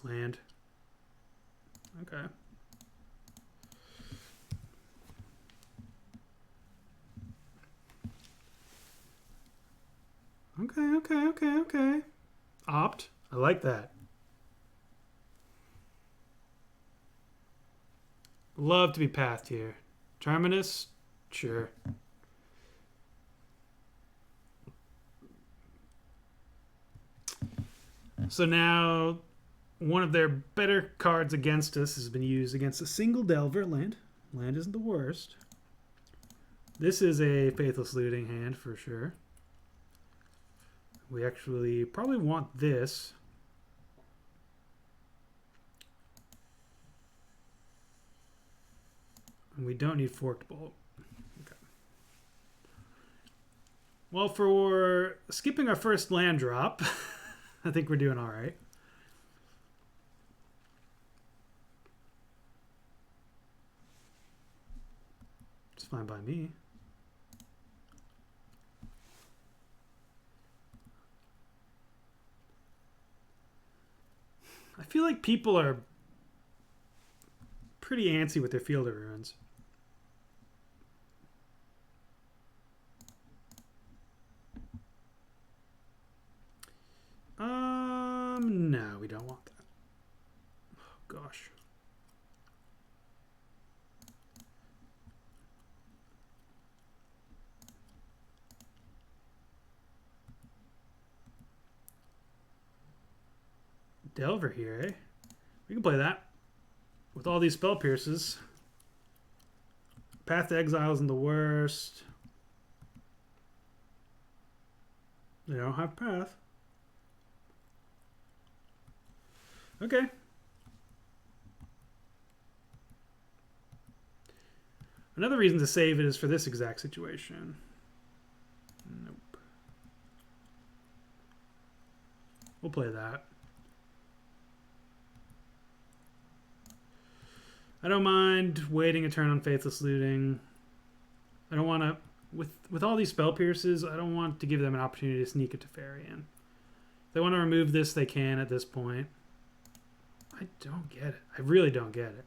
S1: Land. Okay. Okay. Opt. I like that. Love to be pathed here. Terminus? Sure. So now one of their better cards against us has been used against a single Delver. Land isn't the worst. This is a Faithless Looting hand for sure. We actually probably want this. And we don't need Forked Bolt. Okay. Well, for skipping our first land drop, I think we're doing all right. It's fine by me. I feel like people are pretty antsy with their Field of Ruins. No, we don't want that. Oh, gosh. Delver here, eh? We can play that. With all these spell pierces. Path to Exile isn't the worst. They don't have Path. Okay. Another reason to save it is for this exact situation. Nope. We'll play that. I don't mind waiting a turn on Faithless Looting. I don't want to... With all these spell pierces, I don't want to give them an opportunity to sneak a Teferi in. If they want to remove this, they can at this point. I don't get it. I really don't get it.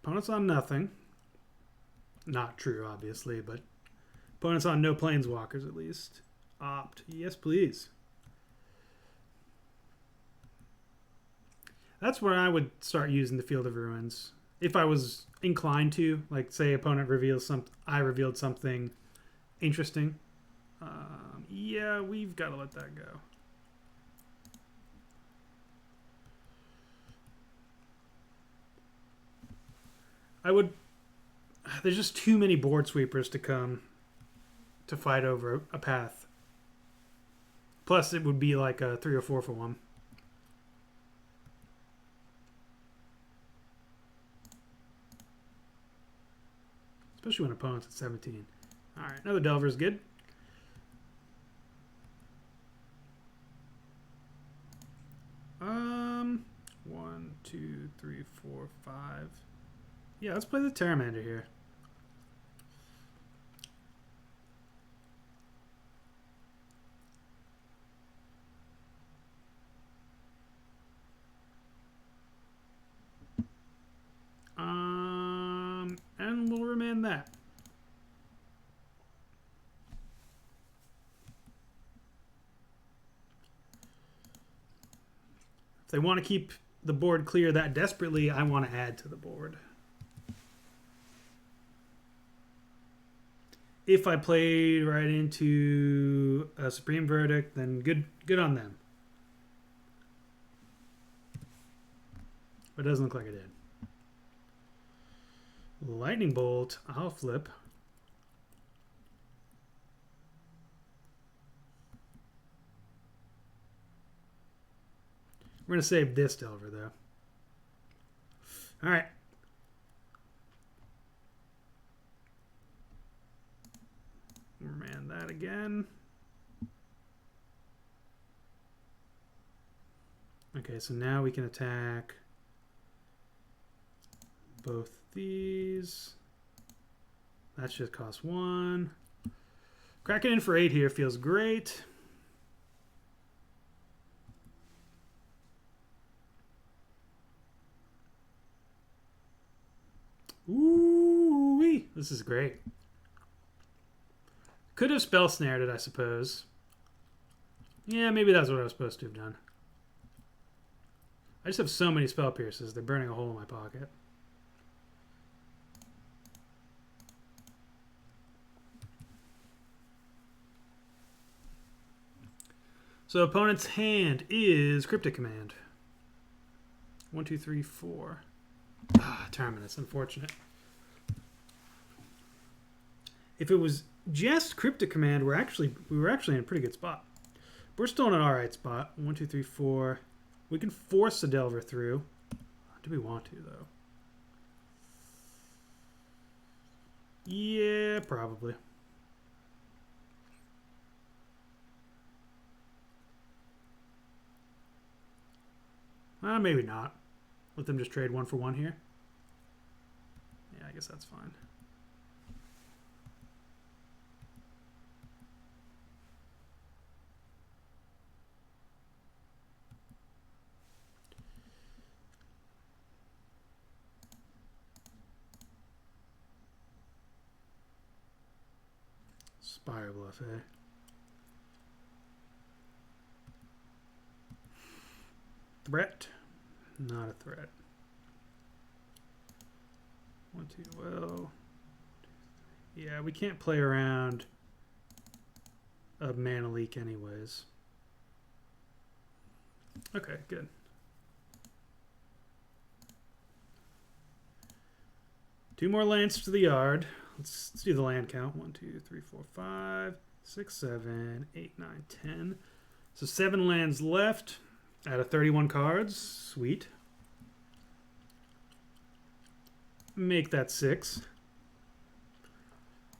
S1: Opponent's on nothing. Not true, obviously, but opponent's on no planeswalkers at least. Opt. Yes, please. That's where I would start using the Field of Ruins. If I was inclined to, like say opponent reveals something, I revealed something interesting. Yeah, we've got to let that go. There's just too many board sweepers to come to fight over a path. Plus, it would be like a 3 or 4 for 1. Especially when opponent's at 17. Alright, another Delver is good. One, two, three, four, 5. Yeah, let's play the Pteramander here. And we'll remand that. If they want to keep the board clear that desperately, I want to add to the board. If I played right into a Supreme Verdict, then good on them. But it doesn't look like I did. Lightning Bolt, I'll flip. We're going to save this Delver, though. All right. Remand that again. Okay, so now we can attack both these. That should cost 1. Cracking in for 8 here feels great. Ooh-wee. This is great. Could have spell snared it, I suppose. Yeah, maybe that's what I was supposed to have done. I just have so many spell pierces, they're burning a hole in my pocket. So opponent's hand is Cryptic Command. 1, 2, 3, 4. Ah, Terminus, unfortunate. If it was just Cryptic Command, we were actually in a pretty good spot. We're still in an alright spot. 1, 2, 3, 4. We can force the Delver through. Do we want to, though? Yeah, probably. Maybe not. Let them just trade 1 for 1 here. Yeah, I guess that's fine. Spire Bluff, eh? Threat? Not a threat. 1, 2, well. Yeah, we can't play around a mana leak anyways. Okay, good. Two more lands to the yard. Let's do the land count. 1, 2, 3, 4, 5, 6, 7, 8, 9, 10. So 7 lands left out of 31 cards. Sweet. Make that 6.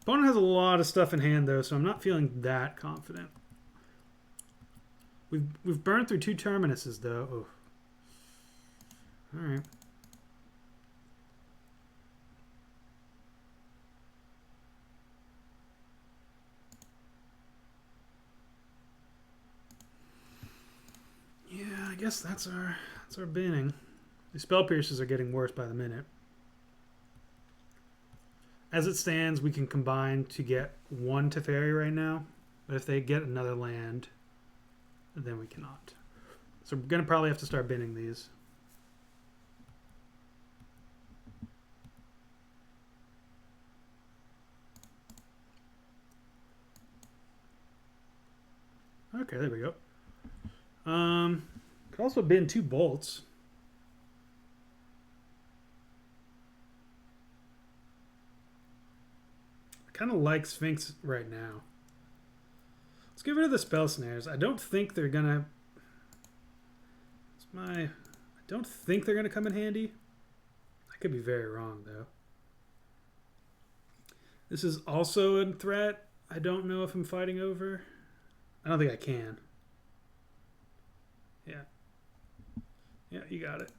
S1: Opponent has a lot of stuff in hand though, so I'm not feeling that confident. We've burned through 2 Terminuses though. Oh. All right. Yeah, I guess that's our binning. The spell pierces are getting worse by the minute. As it stands, we can combine to get 1 Teferi right now, but if they get another land, then we cannot. So we're gonna probably have to start binning these. Okay, there we go. Could also bin 2 bolts. I kind of like Sphinx right now. Let's get rid of the spell snares. I don't think they're gonna. I don't think they're gonna come in handy. I could be very wrong though. This is also a threat. I don't know if I'm fighting over. I don't think I can. Yeah. Yeah, you got it.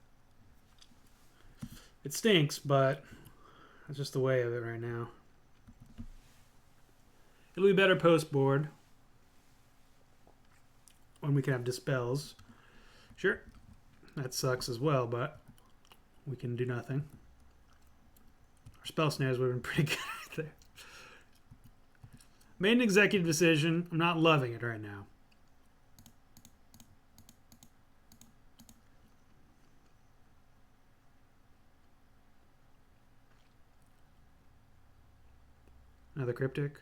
S1: It stinks, but that's just the way of it right now. It'll be better post board when we can have dispels. Sure, that sucks as well, but we can do nothing. Our spell snares would have been pretty good right there. Made an executive decision. I'm not loving it right now. Another cryptic.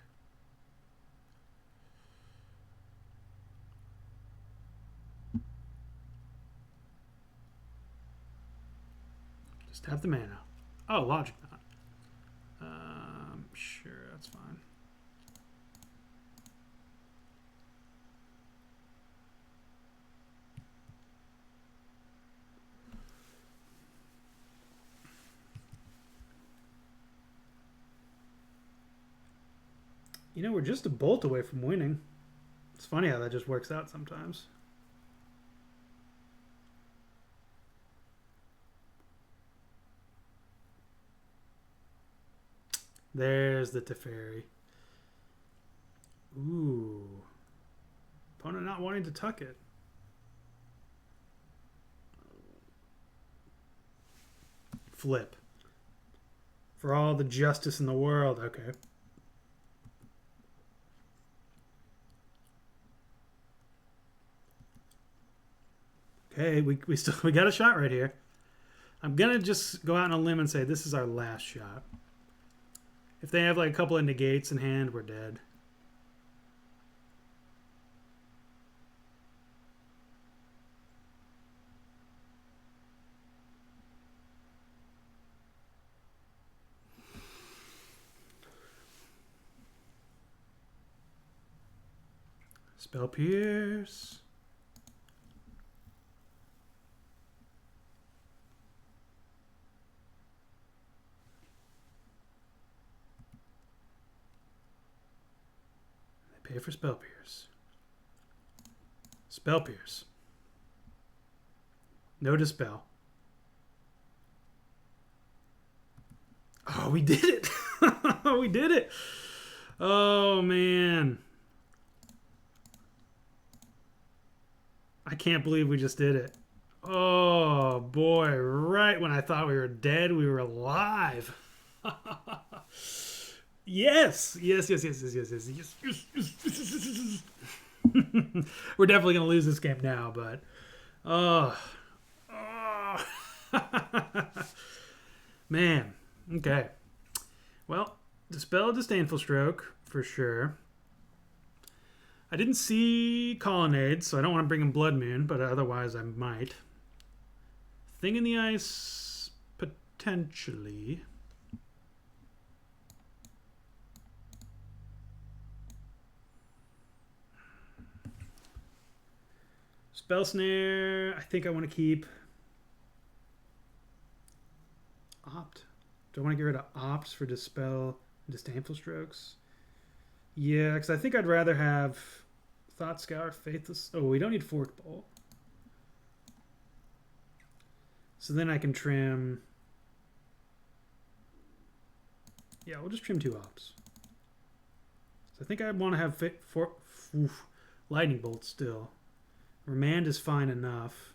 S1: Just have the mana. Oh, logic not. Sure, that's fine. You know, we're just a bolt away from winning. It's funny how that just works out sometimes. There's the Teferi. Ooh. Opponent not wanting to tuck it. Flip. For all the justice in the world. Okay. Okay, we got a shot right here. I'm gonna just go out on a limb and say this is our last shot. If they have like a couple of negates in hand, we're dead. Spell Pierce. They pay for Spell Pierce. Spell Pierce. No Dispel. Oh, we did it. We did it. Oh, man. I can't believe we just did it. Oh, boy. Right when I thought we were dead, we were alive. Yes. Yes, yes, yes, yes, yes, yes, yes, yes, yes, yes, yes. We're definitely going to lose this game now, but... Oh. Oh. Man. Okay. Well, Dispel Disdainful Stroke, for sure. I didn't see Colonnade, so I don't want to bring in Blood Moon, but otherwise I might. Thing in the Ice, potentially. Spell Snare, I think I want to keep. Opt. Do I want to get rid of Opts for Dispel Disdainful Strokes? Yeah, because I think I'd rather have Thought Scour, Faithless. Oh, we don't need Fork Bolt. So then I can trim. Yeah, we'll just trim 2 Ops. So I think I want to have Lightning Bolt still. Remand is fine enough.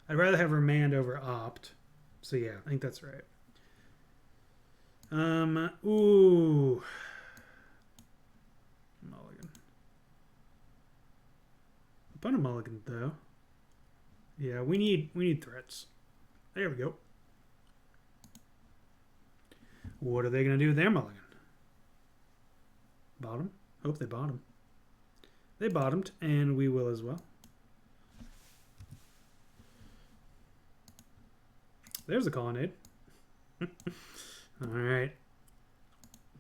S1: I'd rather have Remand over Opt. So yeah, I think that's right. Ooh. Mulligan. A bunch of mulligan though. Yeah, we need threats. There we go. What are they gonna do with their mulligan? Bottom? Hope they bottom. They bottomed, and we will as well. There's a Colonnade. Alright.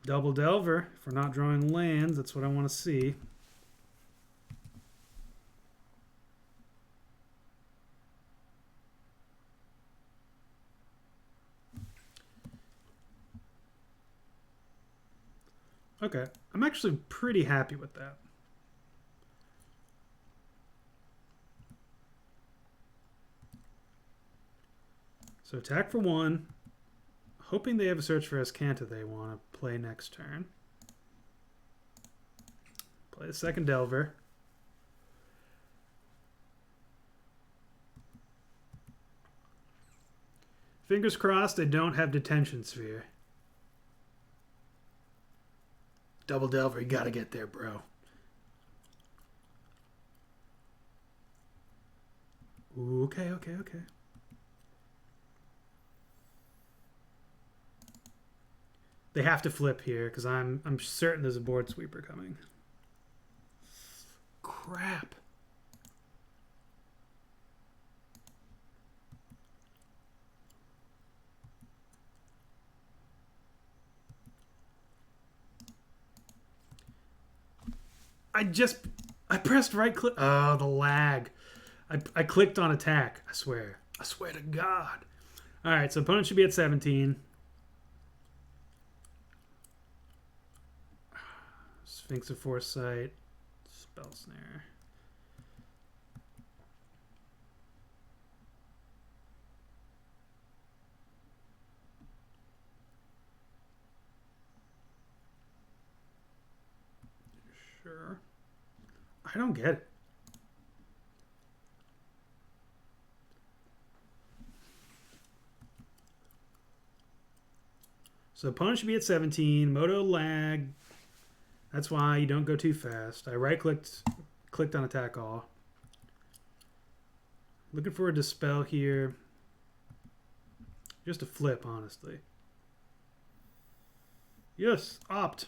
S1: Double Delver. If we're not drawing lands, that's what I want to see. Okay. I'm actually pretty happy with that. So attack for 1. Hoping they have a Search for Escanta they want to play next turn. Play the second Delver. Fingers crossed they don't have Detention Sphere. Double Delver, you gotta get there, bro. Ooh, okay, okay, okay. They have to flip here because I'm certain there's a board sweeper coming. Crap. I pressed right click. Oh, the lag. I clicked on attack. I swear. I swear to God. All right, so opponent should be at 17. Sphinx of Foresight. Spell Snare. Sure. I don't get it. So opponent should be at 17. Moto lag. That's why you don't go too fast. I clicked on attack all. Looking for a Dispel here. Just a flip, honestly. Yes, Opt.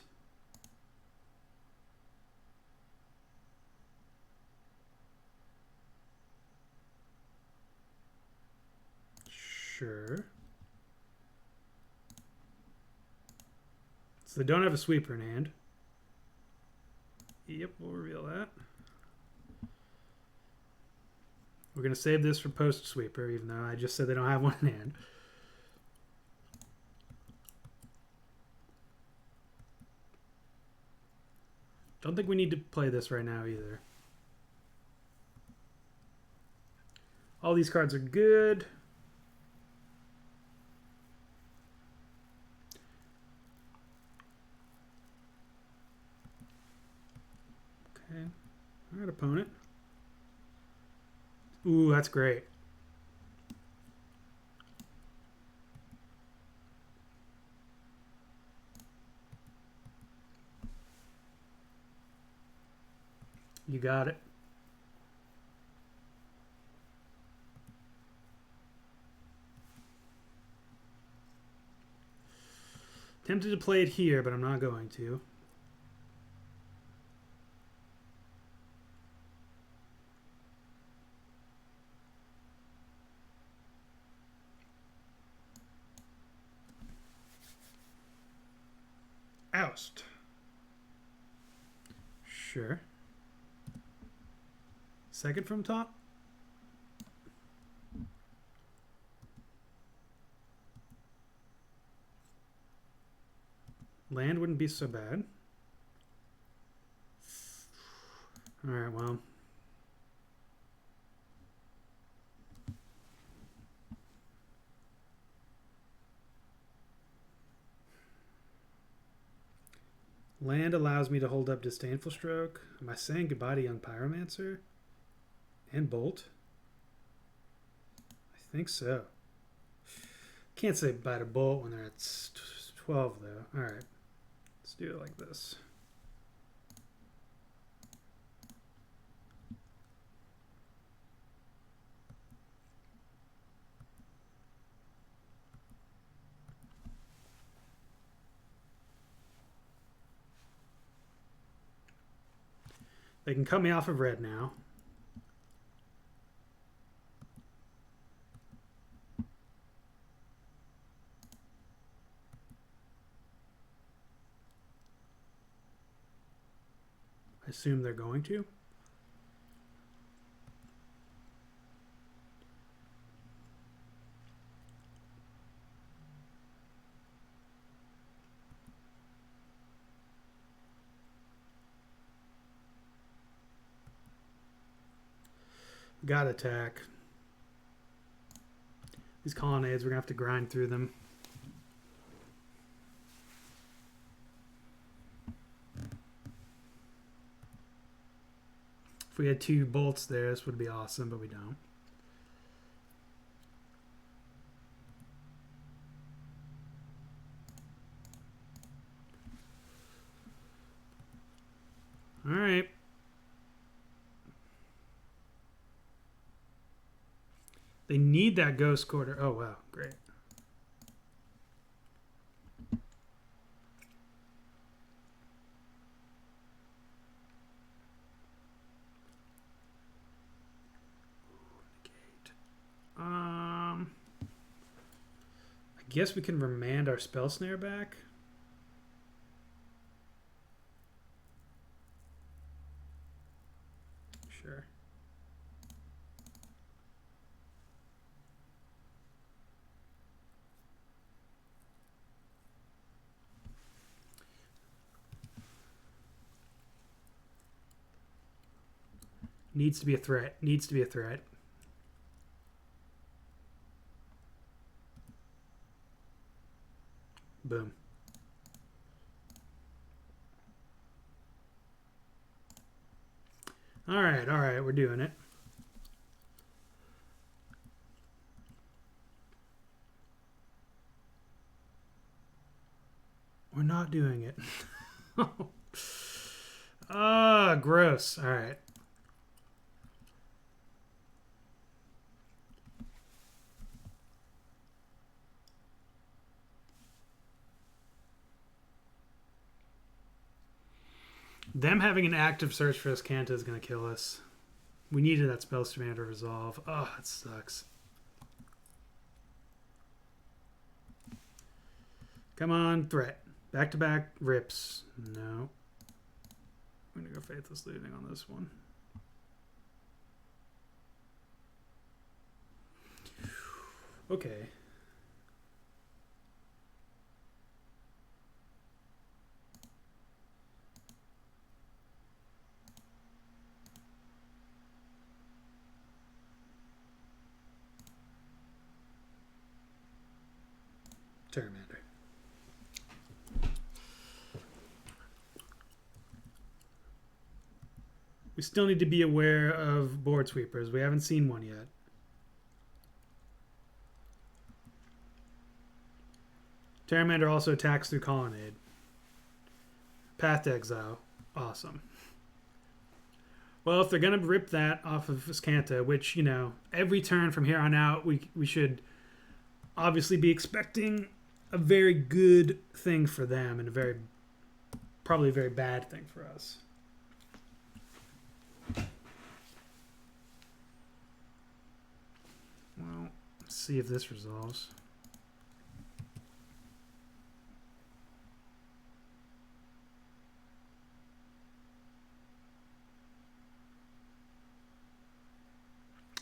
S1: Sure. So they don't have a sweeper in hand. Yep, we'll reveal that. We're going to save this for post sweeper, even though I just said they don't have one in hand. Don't think we need to play this right now either. All these cards are good. Okay. All right, opponent. Ooh, that's great. You got it. Tempted to play it here, but I'm not going to. Oust. Sure. Second from top. Land wouldn't be so bad. All right, well. Land allows me to hold up Disdainful Stroke. Am I saying goodbye to Young Pyromancer? And Bolt? I think so. Can't say goodbye to Bolt when they're at 12, though. Alright. Let's do it like this. They can cut me off of red now. I assume they're going to. Got attack. These colonnades, we're going to have to grind through them. If we had 2 bolts there, this would be awesome, but we don't. All right. They need that ghost quarter. Oh, wow. Great. I guess we can remand our spell snare back. Sure. Needs to be a threat. Needs to be a threat. Boom. All right, we're doing it. We're not doing it. Ah, gross. All right. Them having an active search for this Kanta is going to kill us. We needed that spell command to resolve. Oh, that sucks. Come on, threat. Back-to-back rips. No. I'm going to go Faithless Looting on this one. Okay. Pteramander. We still need to be aware of board sweepers. We haven't seen one yet. Pteramander also attacks through Colonnade. Path to Exile. Awesome. Well, if they're going to rip that off of Viscanta, which, you know, every turn from here on out, we should obviously be expecting a very good thing for them and probably a very bad thing for us. Well, let's see if this resolves.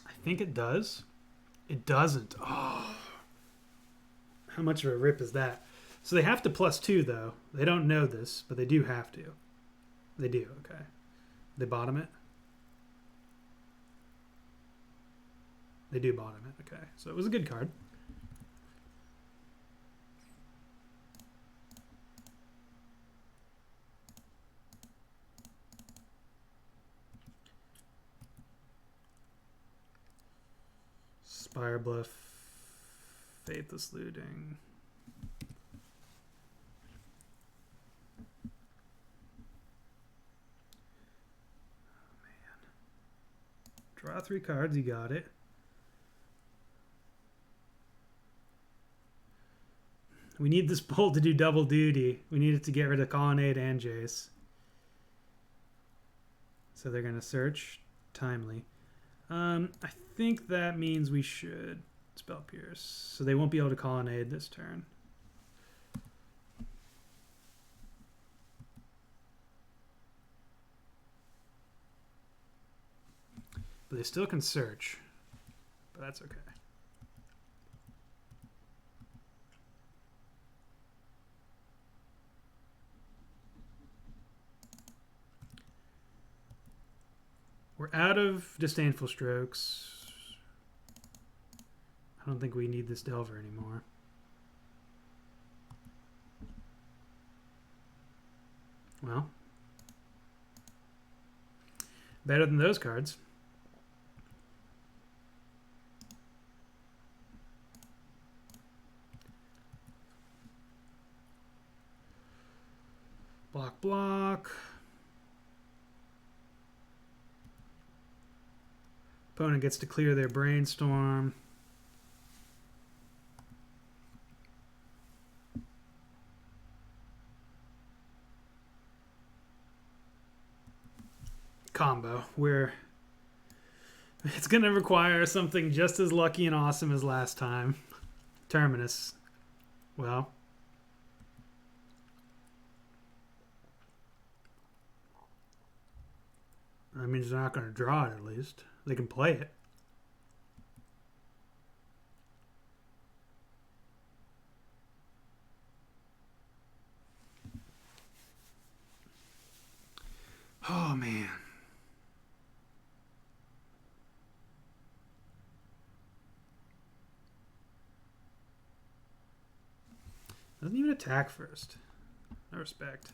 S1: I think it does. It doesn't. Oh. How much of a rip is that? So they have to +2, though. They don't know this, but they do have to. They do, okay. They bottom it? They do bottom it, okay. So it was a good card. Spire Bluff, Faithless Looting. Oh, man. Draw 3 cards, you got it. We need this bolt to do double duty. We need it to get rid of Colonnade and Jace. So they're going to search. Timely. I think that means we should Spell Pierce. So they won't be able to Colonnade this turn. But they still can search. But that's okay. We're out of Disdainful Strokes. I don't think we need this Delver anymore. Well, better than those cards. Block, block. Opponent gets to clear their Brainstorm. Combo, where it's going to require something just as lucky and awesome as last time. Terminus. Well, that means they're not going to draw it, at least. They can play it. Oh, man. Doesn't even attack first. No respect.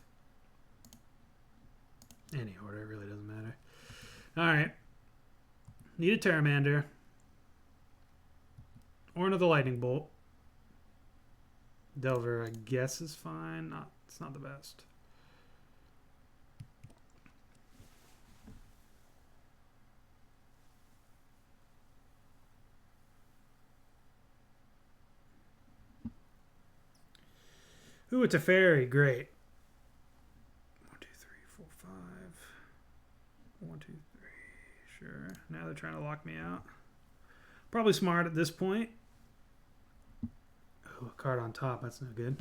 S1: Any order, it really doesn't matter. All right. Need a Pteramander. Or another Lightning Bolt. Delver, I guess, is fine. It's not the best. Ooh, it's a fairy. Great. 1, 2, 3, 4, 5. 1, 2, 3. Sure. Now they're trying to lock me out. Probably smart at this point. Oh, a card on top. That's no good.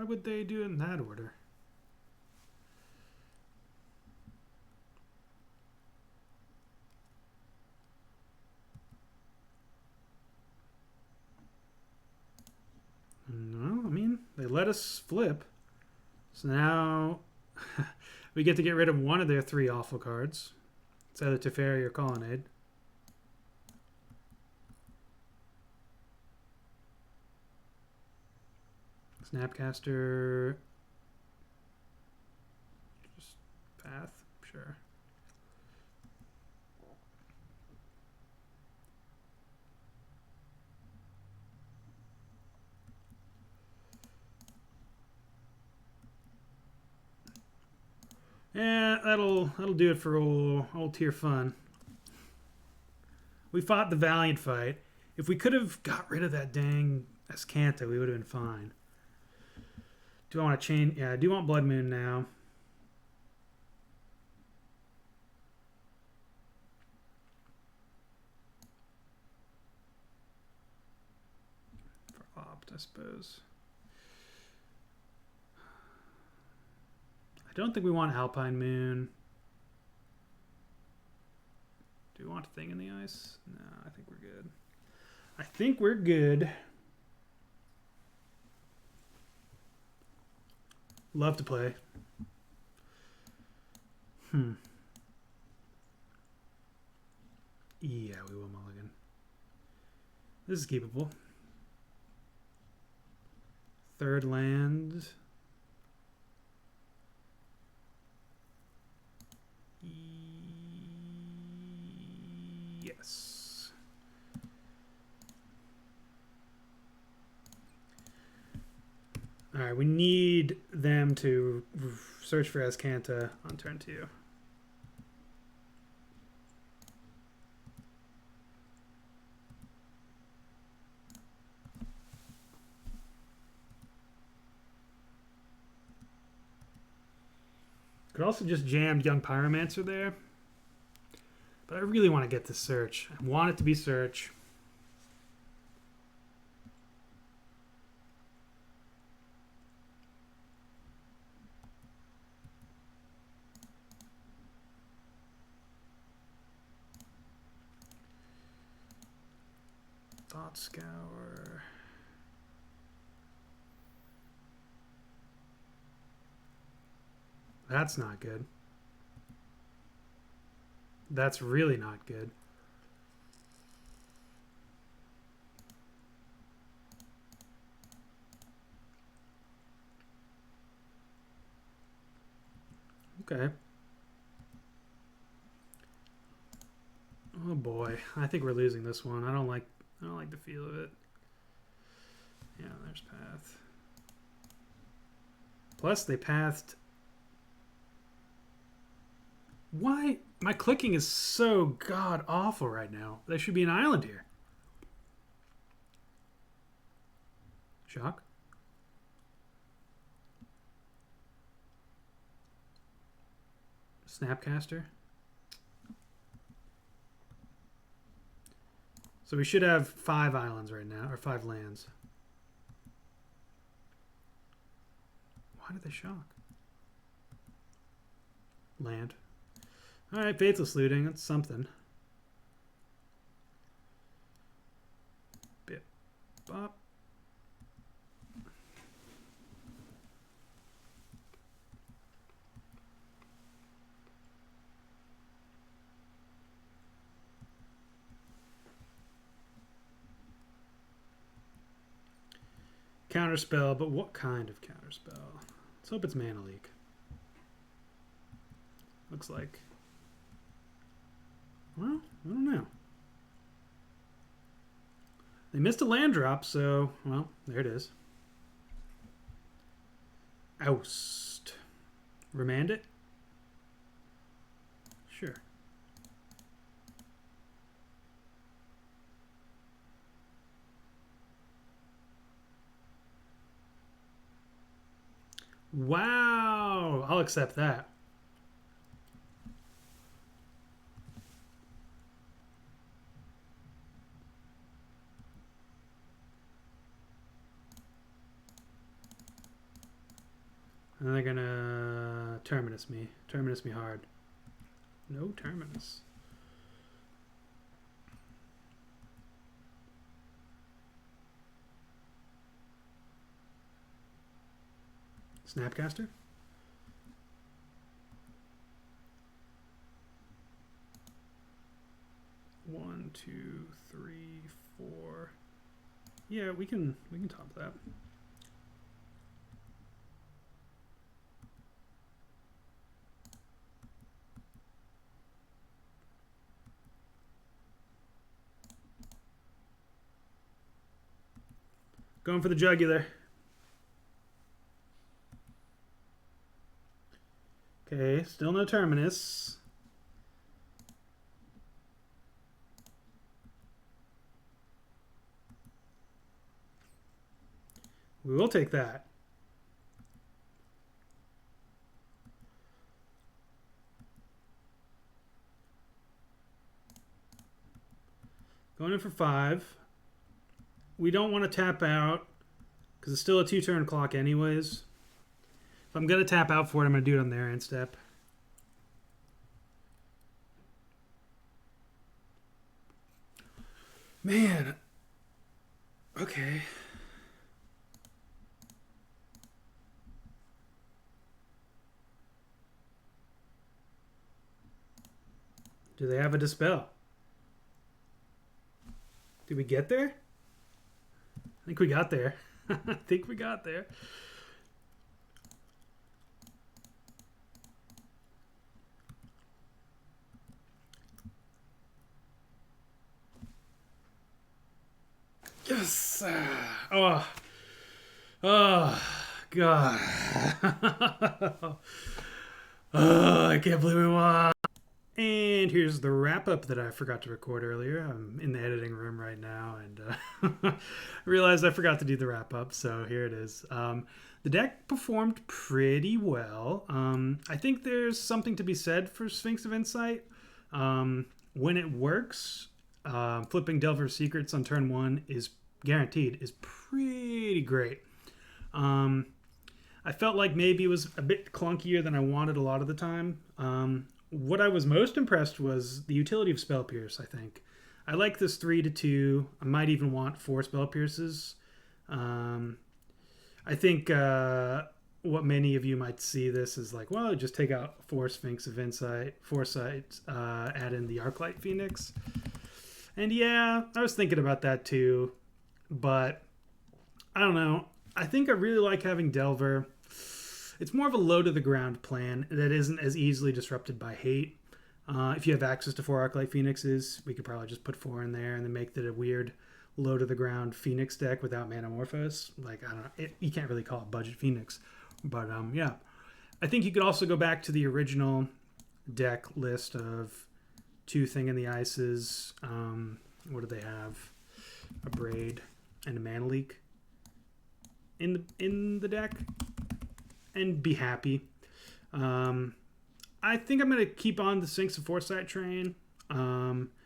S1: would they do it in that order? No, I mean, they let us flip. So now we get to get rid of one of their 3 awful cards. It's either Teferi or Colonnade. Snapcaster. Just path, sure. Yeah, that'll do it for old tier fun. We fought the valiant fight. If we could have got rid of that dang Ascanta, we would have been fine. Do I want to change? Yeah, I do want Blood Moon now. For opt, I suppose. I don't think we want Alpine Moon. Do we want a thing in the ice? No, I think we're good. I think we're good. Love to play. Yeah, we will mulligan. This is keepable. 3rd land. Yes. All right, we need them to search for Ascanta on turn 2. Could also just jam Young Pyromancer there. But I really want to get this search. I want it to be search. Thought Scour. That's not good. That's really not good. Okay. Oh boy, I think we're losing this one. I don't like the feel of it. Yeah, there's path. Plus they pathed. Why? My clicking is so god awful right now. There should be an island here. Shock. Snapcaster. So we should have 5 islands right now, or 5 lands. Why did they shock? Land. Alright, Faithless Looting, that's something. Bip. Bop. Counterspell, but what kind of counterspell? Let's hope it's Mana Leak. Looks like. Well, I don't know. They missed a land drop, so, well, there it is. Oust. Remand it? Sure. Wow! I'll accept that. And they're gonna Terminus me. Terminus me hard. No Terminus. Snapcaster? One, two, three, four. Yeah, we can top that. Going for the jugular. Okay, still no Terminus. We will take that. Going in for 5. We don't want to tap out because it's still a 2-turn clock anyways. If I'm going to tap out for it, I'm going to do it on their end step. Man. Okay. Do they have a Dispel? Did we get there? I think we got there. I think we got there. Yes. Oh. Oh, God. Oh, I can't believe we won. And here's the wrap-up that I forgot to record earlier. I'm in the editing room right now, and I realized I forgot to do the wrap-up, so here it is. The deck performed pretty well. I think there's something to be said for Sphinx of Insight. When it works, flipping Delver's Secrets on turn 1 is guaranteed, is pretty great. I felt like maybe it was a bit clunkier than I wanted a lot of the time. What I was most impressed was the utility of Spell Pierce, I think. I like this 3-2. I might even want 4 Spell Pierces. I think what many of you might see this is like, well, just take out 4 Sphinx of Insight, Foresight, add in the Archetype Phoenix. And yeah, I was thinking about that too. But I don't know. I think I really like having Delver. It's more of a low-to-the-ground plan that isn't as easily disrupted by hate. If you have access to 4 Arclight Phoenixes, we could probably just put 4 in there and then make that a weird low-to-the-ground Phoenix deck without Manamorphose. Like, I don't know. You can't really call it Budget Phoenix. But, yeah. I think you could also go back to the original deck list of 2 Thing in the Ices. What do they have? A Braid and a Mana Leak in the deck. And be happy. I think I'm gonna keep on the Sphinx of Foresight train,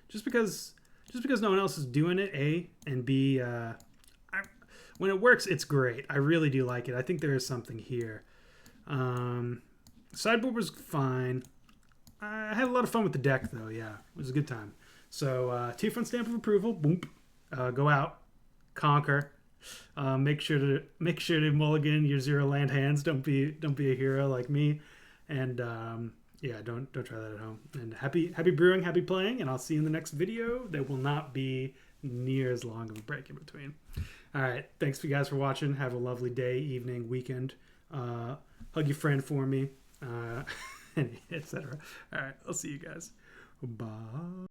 S1: just because no one else is doing it. A and B. When it works, it's great. I really do like it. I think there is something here. Sideboard was fine. I had a lot of fun with the deck, though. Yeah, it was a good time. So 2 front stamp of approval. Boom. Go out. Conquer. Make sure to mulligan your 0 land hands. Don't be a hero like me, and yeah, don't try that at home. And happy brewing, happy playing, and I'll see you in the next video. There will not be near as long of a break in between. All right, thanks for you guys for watching. Have a lovely day, evening, weekend. Hug your friend for me, etc. All right, I'll see you guys. Bye.